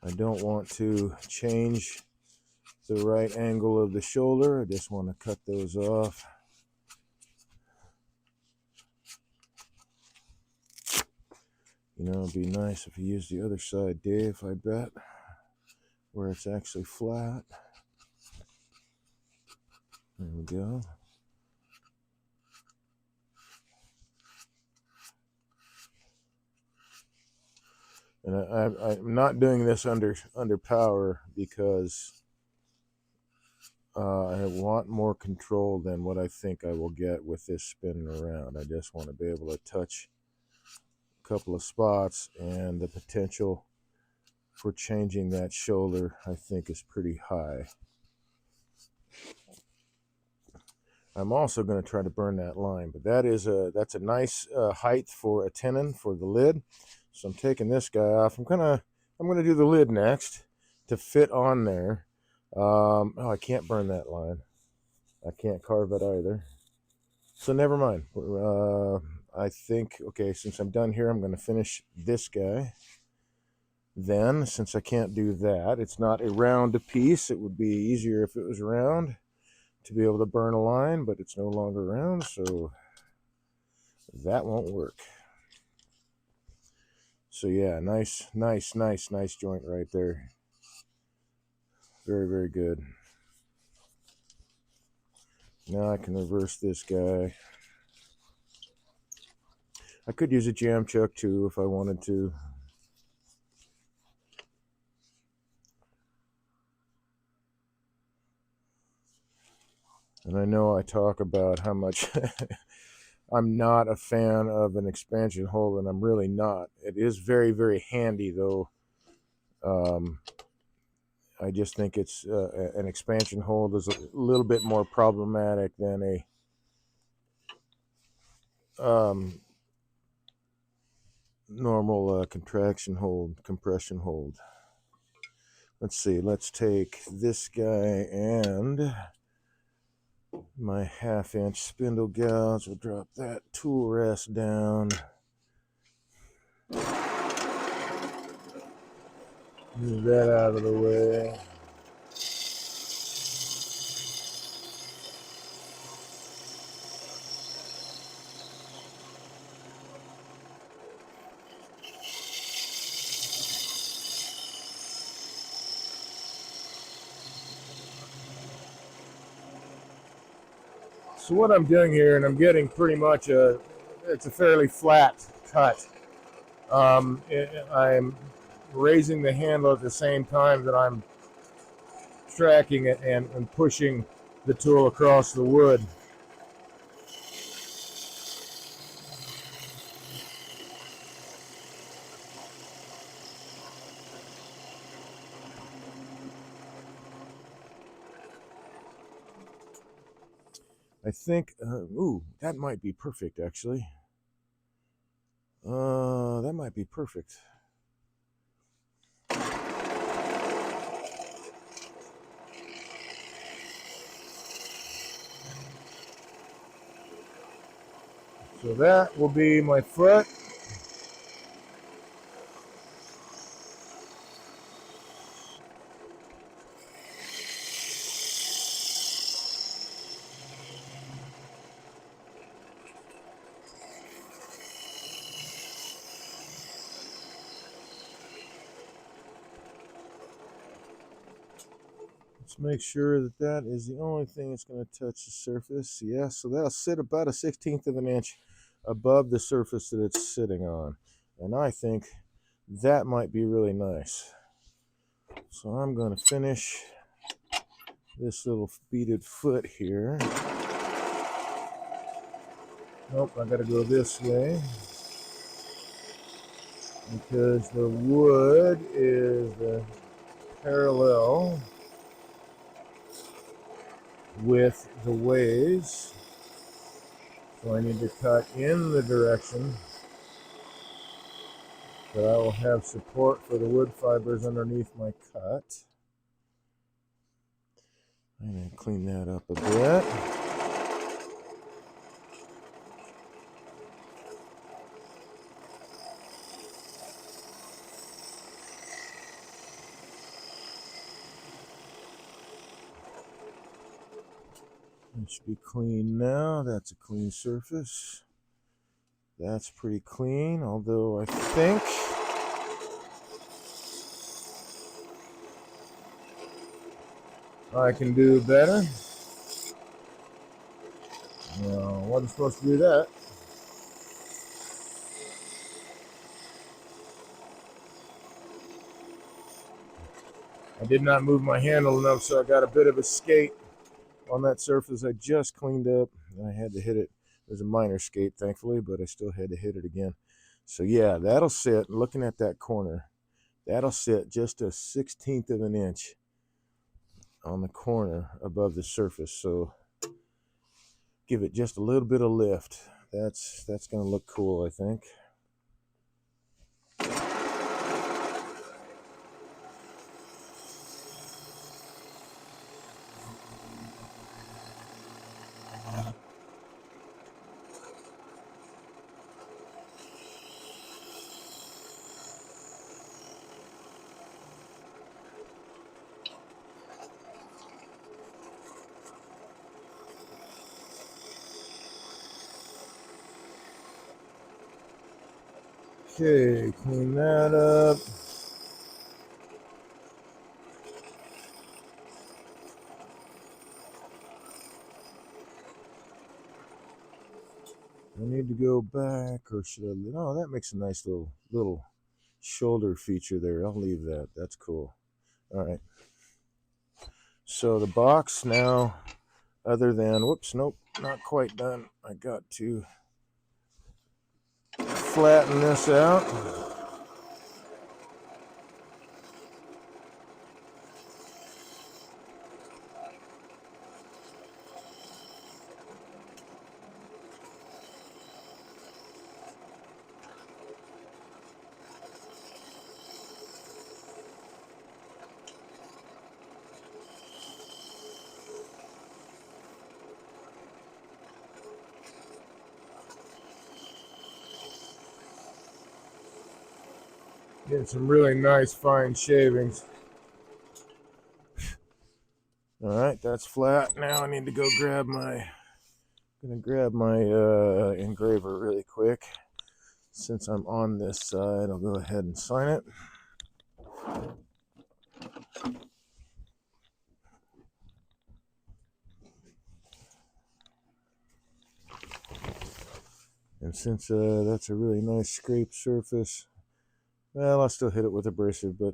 I don't want to change the right angle of the shoulder. I just want to cut those off. You know, it'd be nice if you use the other side, Dave, I bet, where it's actually flat. There we go. And I'm not doing this under power because I want more control than what I think I will get with this spinning around. I just want to be able to touch a couple of spots, and the potential for changing that shoulder, I think, is pretty high. I'm also going to try to burn that line, but that's a nice height for a tenon for the lid. So I'm taking this guy off. I'm gonna do the lid next to fit on there. Oh, I can't burn that line. I can't carve it either. So never mind. I think, okay, since I'm done here, I'm going to finish this guy. Then, since I can't do that, it's not a round piece. It would be easier if it was round to be able to burn a line, but it's no longer round, so that won't work. So yeah, nice joint right there. Very, very good. Now I can reverse this guy. I could use a jam chuck too if I wanted to. And I know I talk about how much I'm not a fan of an expansion hole, and I'm really not. It is very, very handy, though. I just think it's an expansion hole is a little bit more problematic than a normal compression hold. Let's see. Let's take this guy and my 1/2 inch spindle gouge. We'll drop that tool rest down. Move that out of the way. So what I'm doing here, and I'm getting pretty much it's a fairly flat cut. I'm raising the handle at the same time that I'm tracking it and pushing the tool across the wood. I think, ooh, that might be perfect, actually. That might be perfect. So that will be my foot. Let's make sure that that is the only thing that's going to touch the surface. Yeah, so that'll sit about a 1/16 of an inch above the surface that it's sitting on. And I think that might be really nice. So I'm going to finish this little beaded foot here. Nope, I got to go this way because the wood is parallel with the ways. So I need to cut in the direction that I will have support for the wood fibers underneath my cut. I'm going to clean that up a bit. It should be clean now. That's a clean surface. That's pretty clean, although I think I can do better. No, I wasn't supposed to do that. I did not move my handle enough, so I got a bit of a skate. on that surface I just cleaned up, and I had to hit it. It was a minor skate, thankfully, but I still had to hit it again. So yeah, that'll sit, looking at that corner, that'll sit just a 1/16 of an inch on the corner above the surface. So give it just a little bit of lift. That's going to look cool, I think. Okay, clean that up. I need to go back, or should I? No, that makes a nice little shoulder feature there. I'll leave that. That's cool. All right. So the box now, other than, whoops, nope, not quite done. I got to flatten this out. Getting some really nice fine shavings. All right, that's flat. Now I need to go grab my engraver really quick. Since I'm on this side, I'll go ahead and sign it. And since that's a really nice scraped surface, well, I'll still hit it with abrasive, but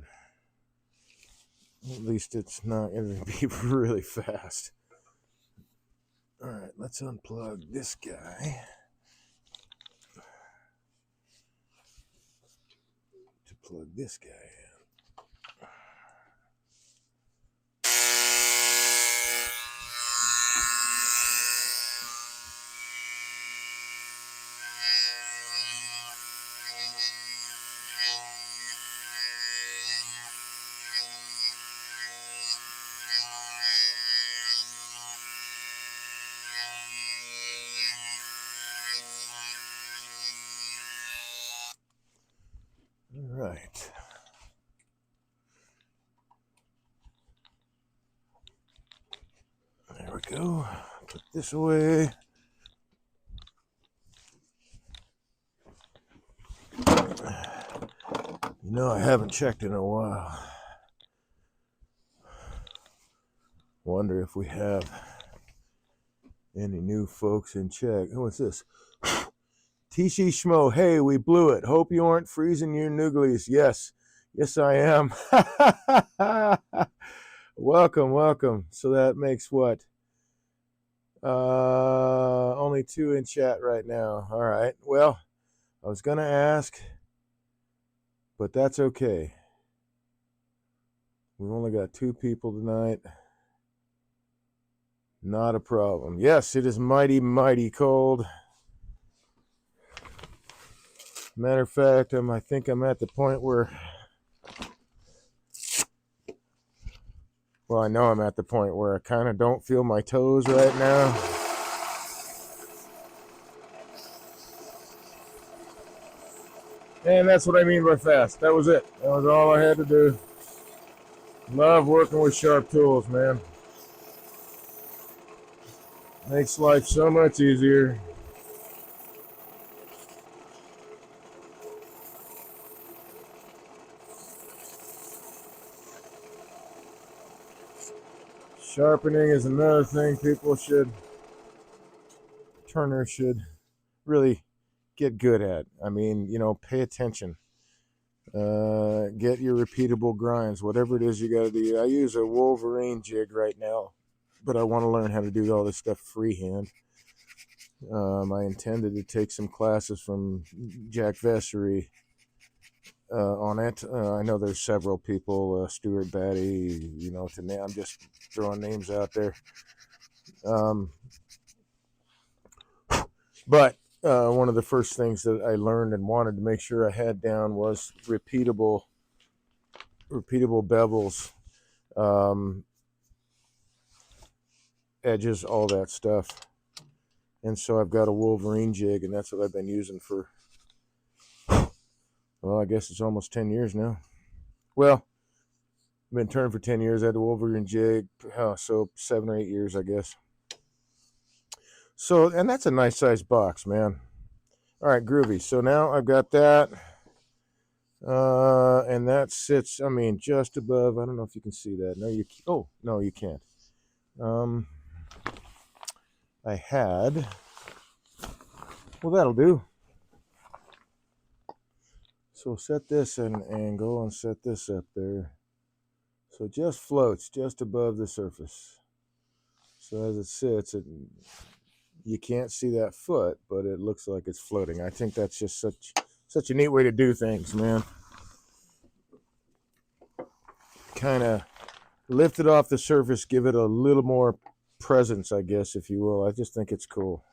at least it's not going to be really fast. All right, let's unplug this guy to plug this guy in. All right. There we go. Put this away. You know, I haven't checked in a while. Wonder if we have any new folks in check. What's this? Tishi Schmo, hey, we blew it. Hope you aren't freezing your nooglies. Yes, I am. Welcome. So that makes what? Only 2 in chat right now. All right. Well, I was gonna ask, but that's okay. We've only got 2 people tonight. Not a problem. Yes, it is mighty cold. Matter of fact, I think I'm at the point where, well, I know I'm at the point where I kind of don't feel my toes right now. And that's what I mean by fast. That was it. That was all I had to do. Love working with sharp tools, man. Makes life so much easier. Sharpening is another thing turners should really get good at. I mean, pay attention. Get your repeatable grinds, whatever it is you got to do. I use a Wolverine jig right now but I want to learn how to do all this stuff freehand. I intended to take some classes from Jack Vessery on it. I know there's several people, Stuart Batty, I'm just throwing names out there. But one of the first things that I learned and wanted to make sure I had down was repeatable bevels, edges, all that stuff. And so I've got a Wolverine jig, and that's what I've been using for, well, I guess it's almost 10 years now. Well, I've been turning for 10 years. I had a Wolverine jig, so 7 or 8 years, I guess. So, and that's a nice size box, man. All right, groovy. So now I've got that. And that sits, just above. I don't know if you can see that. No, you can't. I had. Well, that'll do. So set this at an angle and set this up there. So it just floats just above the surface. So as it sits, you can't see that foot, but it looks like it's floating. I think that's just such a neat way to do things, man. Kind of lift it off the surface, give it a little more presence, I guess, if you will. I just think it's cool.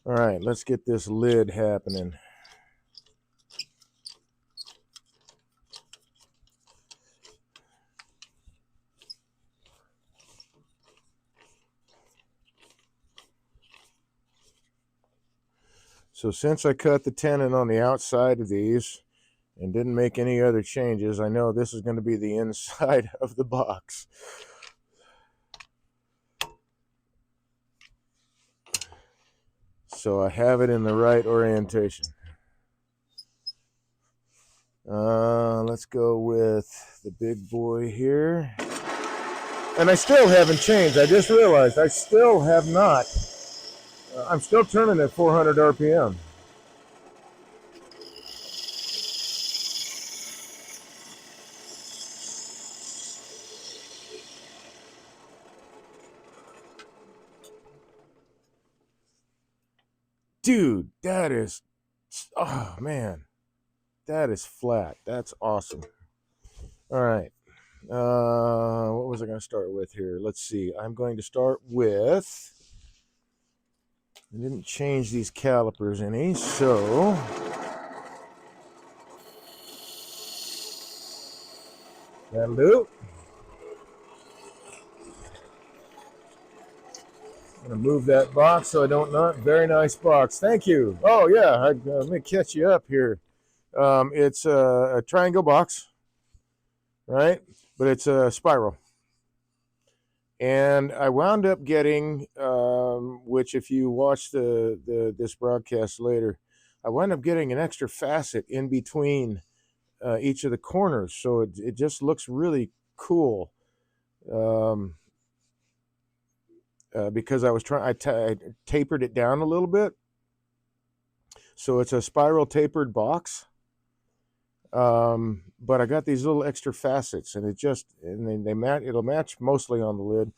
All right, let's get this lid happening. So since I cut the tenon on the outside of these and didn't make any other changes, I know this is going to be the inside of the box. So I have it in the right orientation. Let's go with the big boy here. And I still haven't changed. I just realized I still have not. I'm still turning at 400 RPM. Dude, that is, oh man, that is flat. That's awesome. All right. What was I going to start with here? Let's see. I'm going to start with, I didn't change these calipers any, so that'll do. I'm going to move that box so I don't knock. Very nice box. Thank you. Oh, yeah. Let me catch you up here. It's a triangle box, right? But it's a spiral. And I wound up getting, which if you watch this broadcast later, I wound up getting an extra facet in between each of the corners. So it just looks really cool. Because I tapered it down a little bit. So it's a spiral tapered box. But I got these little extra facets, and it'll match mostly on the lid,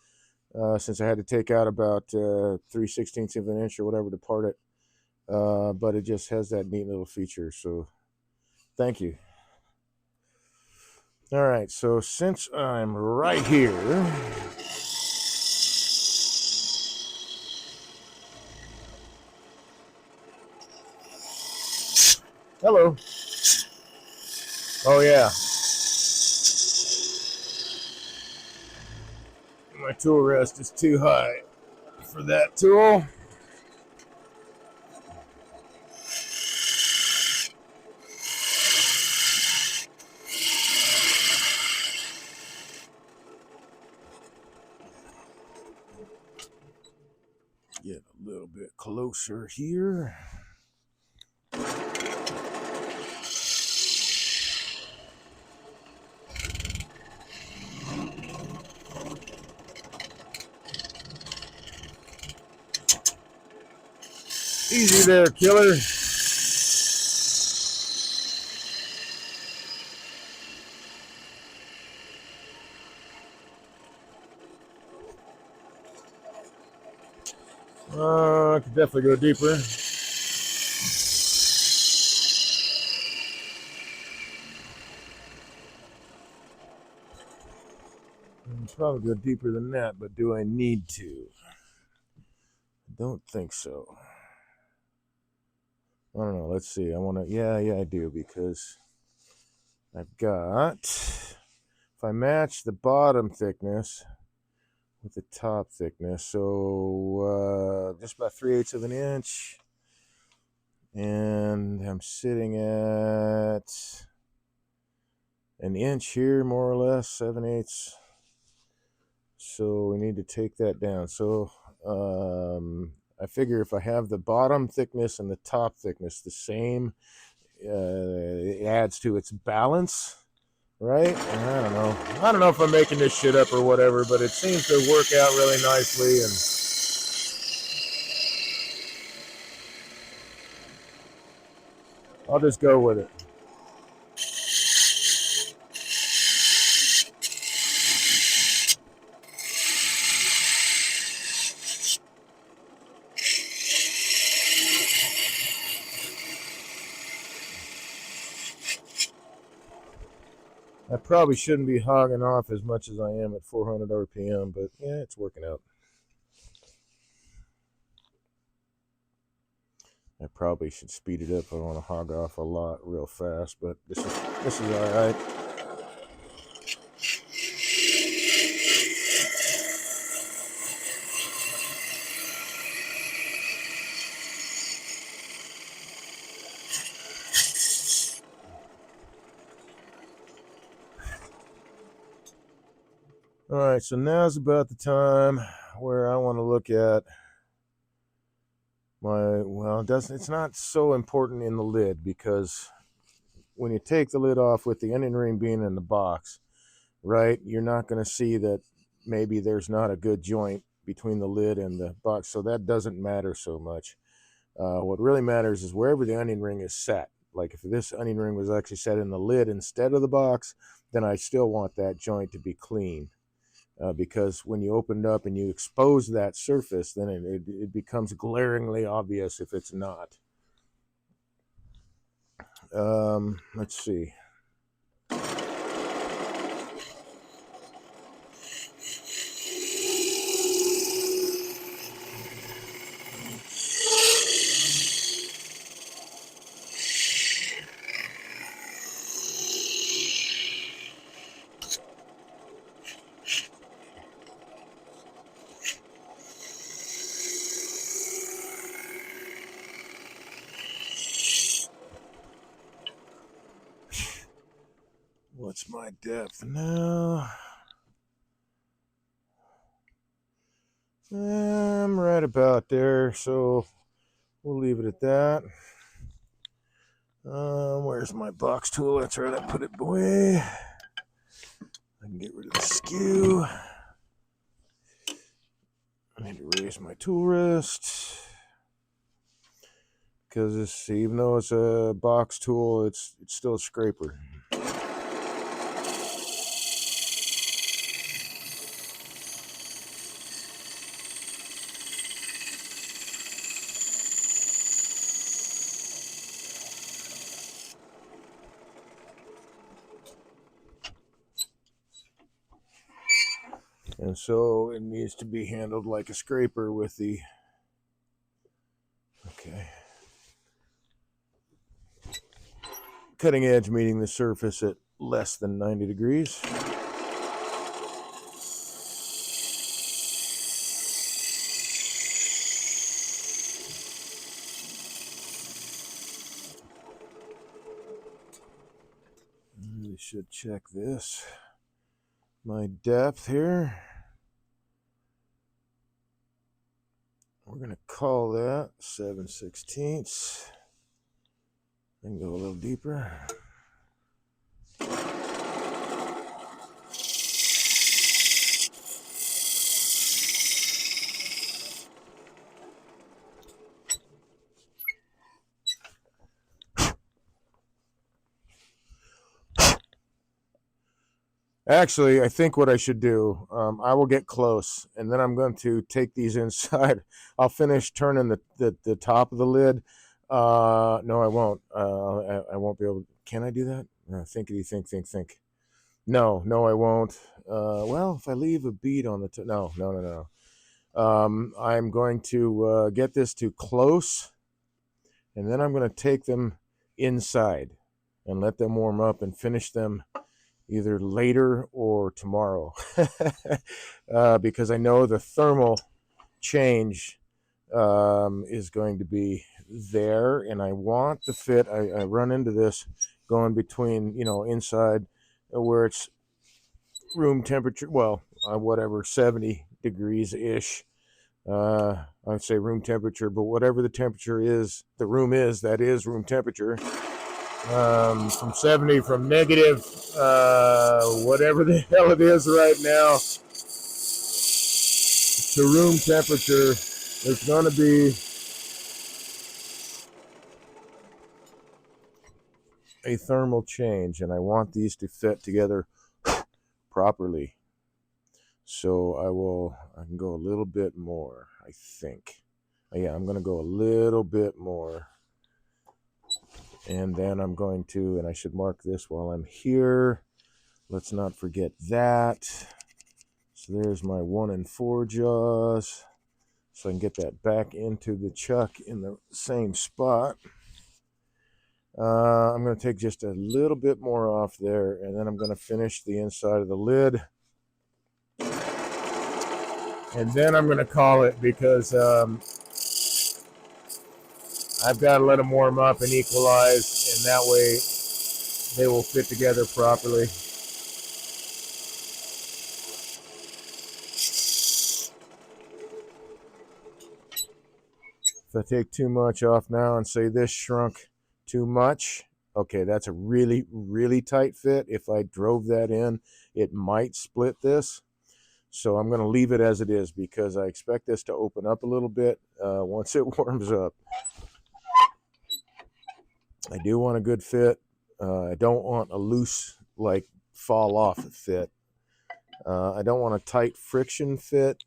since I had to take out about 3/16 of an inch or whatever to part it. But it just has that neat little feature. So thank you. All right. So since I'm right here, hello. Oh, yeah. My tool rest is too high for that tool. Get a little bit closer here. Easy there, killer. I could definitely go deeper. Probably go deeper than that, but do I need to? I don't think so. I don't know. Let's see. I want to. Yeah, I do, because I've got. If I match the bottom thickness with the top thickness, so just about 3/8 of an inch, and I'm sitting at an inch here, more or less, 7/8. So we need to take that down. So I figure if I have the bottom thickness and the top thickness the same, it adds to its balance, right? And I don't know if I'm making this shit up or whatever, but it seems to work out really nicely, and I'll just go with it. I probably shouldn't be hogging off as much as I am at 400 RPM, but yeah, it's working out. I probably should speed it up. I don't want to hog off a lot real fast, but this is all right. All right, so now's about the time where I want to look at it's not so important in the lid, because when you take the lid off with the onion ring being in the box, right, you're not going to see that maybe there's not a good joint between the lid and the box, so that doesn't matter so much. What really matters is wherever the onion ring is set. Like if this onion ring was actually set in the lid instead of the box, then I still want that joint to be clean. Because when you open it up and you expose that surface, then it becomes glaringly obvious if it's not. Let's see. What's my depth now? I'm right about there, so we'll leave it at that. Where's my box tool? That's right, I put it away. I can get rid of the skew. I need to raise my tool rest, because even though it's a box tool, it's still a scraper. And so it needs to be handled like a scraper with the, okay, cutting edge meeting the surface at less than 90 degrees. Really should check this. My depth here, we're going to call that 7/16. I can go a little deeper. Actually, I think what I should do, I will get close, and then I'm going to take these inside. I'll finish turning the top of the lid. No, I won't. I won't be able. Can I do that? Thinkity, think. No, I won't. Well, if I leave a bead on the no. I'm going to get this to close, and then I'm going to take them inside and let them warm up and finish them either later or tomorrow. Because I know the thermal change is going to be there, and I want the fit. I run into this going between, inside where it's room temperature, well, whatever, 70 degrees ish. I'd say room temperature, but whatever the temperature is, the room is, that is room temperature. From 70, from negative, whatever the hell it is right now, to room temperature, there's going to be a thermal change, and I want these to fit together properly. So I can go a little bit more, I think. Yeah, I'm going to go a little bit more. And then I'm going to, and I should mark this while I'm here. Let's not forget that. So there's my 1 4 jaws. So I can get that back into the chuck in the same spot. I'm going to take just a little bit more off there, and then I'm going to finish the inside of the lid. And then I'm going to call it, because I've got to let them warm up and equalize, and that way they will fit together properly. If I take too much off now and say this shrunk too much, okay, that's a really, really tight fit. If I drove that in, it might split this. So I'm going to leave it as it is, because I expect this to open up a little bit once it warms up. I do want a good fit. I don't want a loose, like, fall off fit. I don't want a tight friction fit.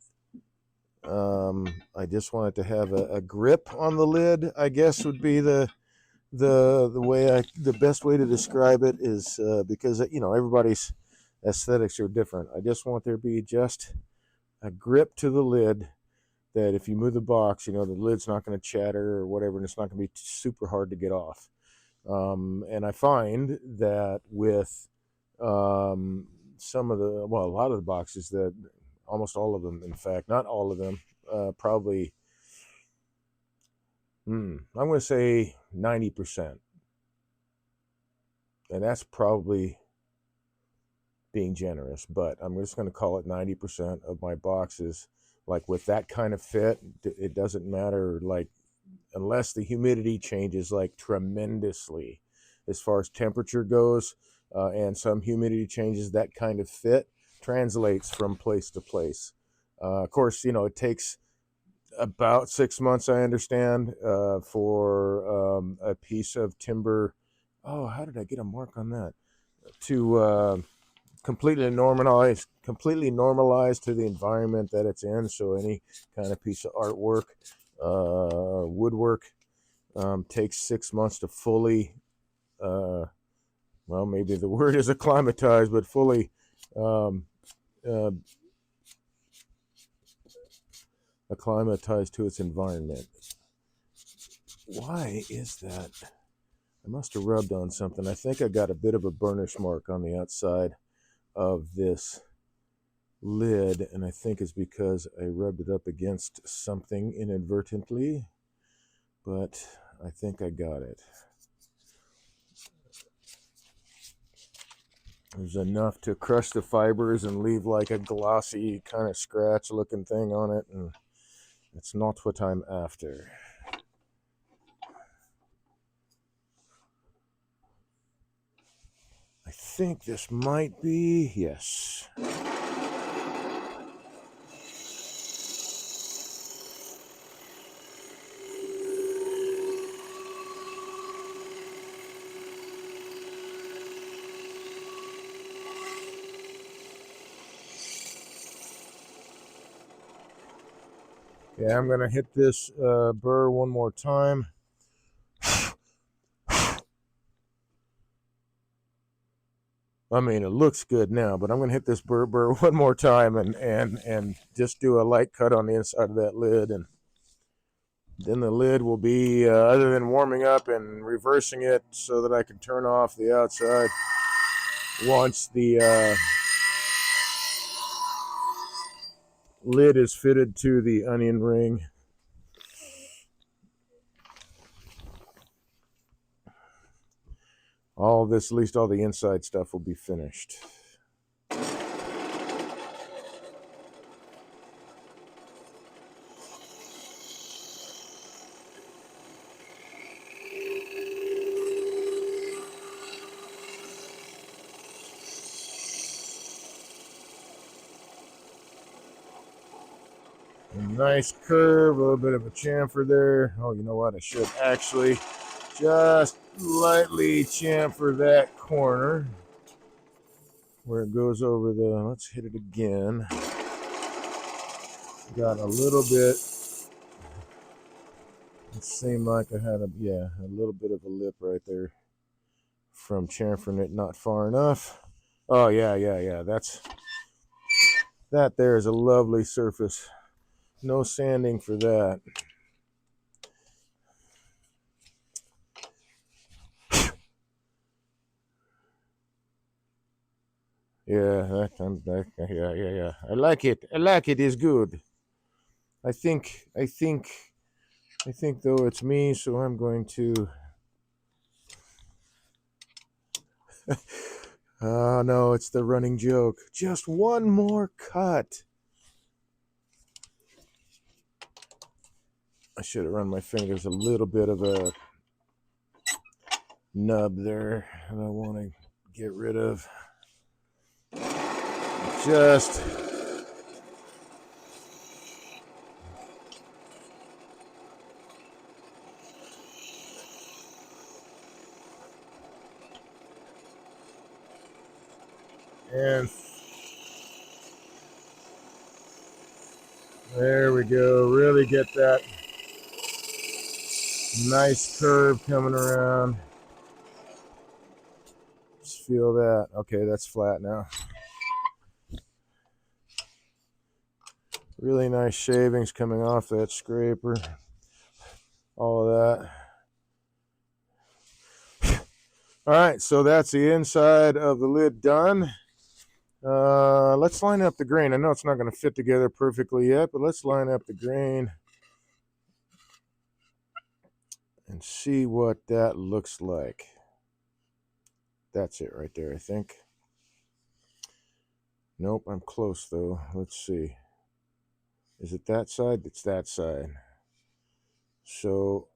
I just want it to have a grip on the lid, I guess would be the best way to describe it, is because everybody's aesthetics are different. I just want there to be just a grip to the lid, that if you move the box, the lid's not going to chatter or whatever, and it's not going to be super hard to get off. And I find that with some of a lot of the boxes, that almost all of them, in fact, not all of them, probably, I'm going to say 90%. And that's probably being generous, but I'm just going to call it 90% of my boxes. Like, with that kind of fit, it doesn't matter, like, unless the humidity changes like tremendously as far as temperature goes, and some humidity changes, that kind of fit translates from place to place. Of course, it takes about 6 months, I understand, for a piece of timber. Oh, how did I get a mark on that? To completely normalized to the environment that it's in. So any kind of piece of artwork, woodwork, takes 6 months to fully, maybe the word is acclimatize, but fully uh, acclimatize to its environment. Why is that? I must have rubbed on something. I think I got a bit of a burnish mark on the outside of this lid, and I think it's because I rubbed it up against something inadvertently, but I think I got it. There's enough to crush the fibers and leave like a glossy kind of scratch looking thing on it, and it's not what I'm after. I think this might be, yes. Okay, I'm going to hit this burr one more time. I mean, it looks good now, but I'm going to hit this burr one more time and just do a light cut on the inside of that lid. And then the lid will be, other than warming up and reversing it so that I can turn off the outside once the lid is fitted to the onion ring. All this, at least all the inside stuff, will be finished. A nice curve, a little bit of a chamfer there. Oh, you know what? I should actually just lightly chamfer that corner where it goes over the, let's hit it again. Got a little bit, it seemed like I had a little bit of a lip right there from chamfering it not far enough. Oh, yeah. That there is a lovely surface. No sanding for that. Yeah, yeah. I like it. It's good. I think though it's me, so I'm going to. Oh no, it's the running joke. Just one more cut. I should have run my fingers a little bit of a nub there that I want to get rid of. Just and there we go. Really get that nice curve coming around. Just feel that. Okay, that's flat now. Really nice shavings coming off that scraper. All of that. All right, so that's the inside of the lid done. Let's line up the grain. I know it's not going to fit together perfectly yet, but let's line up the grain and see what that looks like. That's it right there, I think. Nope, I'm close though. Let's see. Is it that side? It's that side. So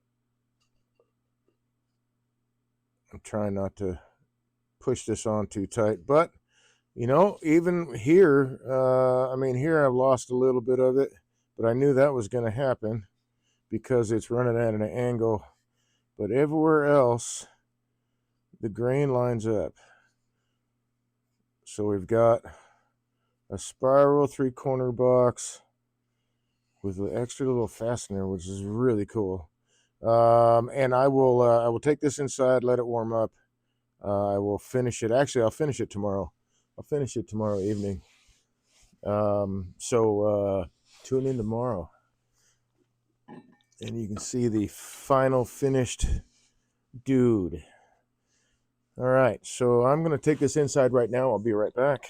I'm trying not to push this on too tight, but you know, even here, here I've lost a little bit of it, but I knew that was going to happen because it's running at an angle. But everywhere else, the grain lines up. So we've got a spiral 3-corner box with an extra little fastener, which is really cool. And I will take this inside, let it warm up. I will finish it. Actually, I'll finish it tomorrow. I'll finish it tomorrow evening. So tune in tomorrow, and you can see the final finished dude. All right, so I'm going to take this inside right now. I'll be right back.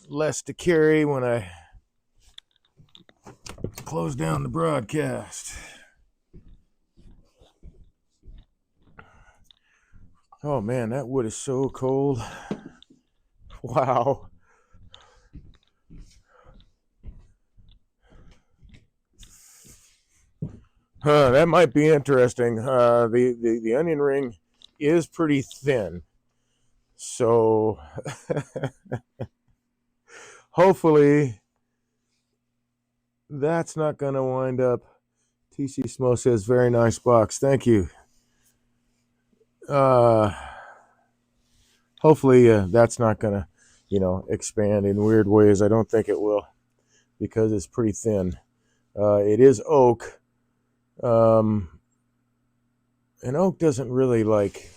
Less to carry when I close down the broadcast. Oh man, that wood is so cold. Wow. That might be interesting. The onion ring is pretty thin, so hopefully that's not going to wind up. TC Smo says, very nice box. Thank you. Hopefully that's not going to, expand in weird ways. I don't think it will because it's pretty thin. It is oak, and oak doesn't really like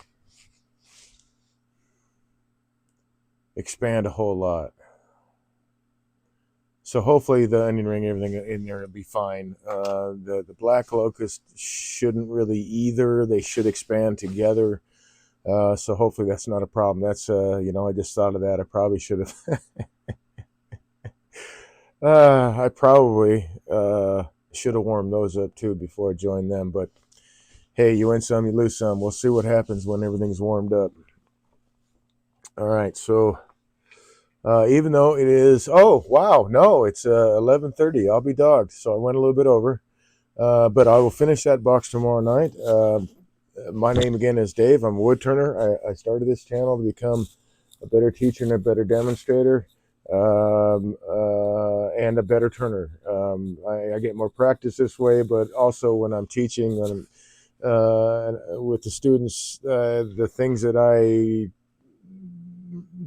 expand a whole lot. So hopefully the onion ring, everything in there will be fine. The black locust shouldn't really either. They should expand together. So hopefully that's not a problem. That's I just thought of that. I probably should have. I probably should have warmed those up too before I joined them. But hey, you win some, you lose some. We'll see what happens when everything's warmed up. All right, so even though it is, oh wow, no, it's 11:30. I'll be dogged. So I went a little bit over, but I will finish that box tomorrow night. My name again is Dave. I'm a woodturner. I started this channel to become a better teacher and a better demonstrator, and a better turner. I get more practice this way, but also when I'm teaching, when with the students, the things that I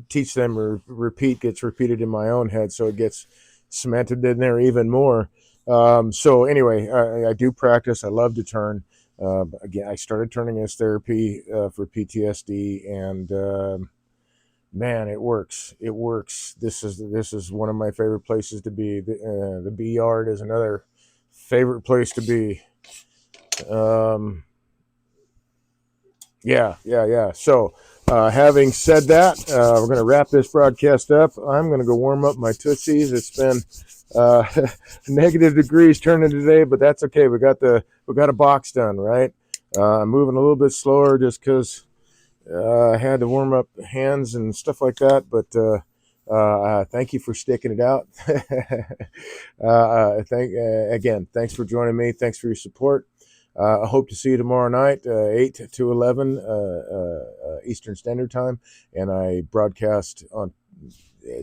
teach them or repeat gets repeated in my own head, so it gets cemented in there even more. So anyway, I do practice. I love to turn. Again, I started turning as therapy for PTSD, and man, it works. It works. This is one of my favorite places to be. The bee yard is another favorite place to be. Yeah. So, having said that, we're going to wrap this broadcast up. I'm going to go warm up my Tootsies. It's been negative degrees turning today, but that's okay. We got a box done, right? I'm moving a little bit slower just because I had to warm up hands and stuff like that. But thank you for sticking it out. Thanks for joining me. Thanks for your support. I hope to see you tomorrow night, 8 to 11 Eastern Standard Time. And I broadcast on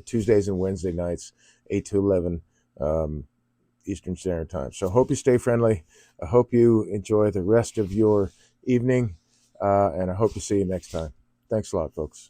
Tuesdays and Wednesday nights, 8 to 11 Eastern Standard Time. So I hope you stay friendly. I hope you enjoy the rest of your evening. And I hope to see you next time. Thanks a lot, folks.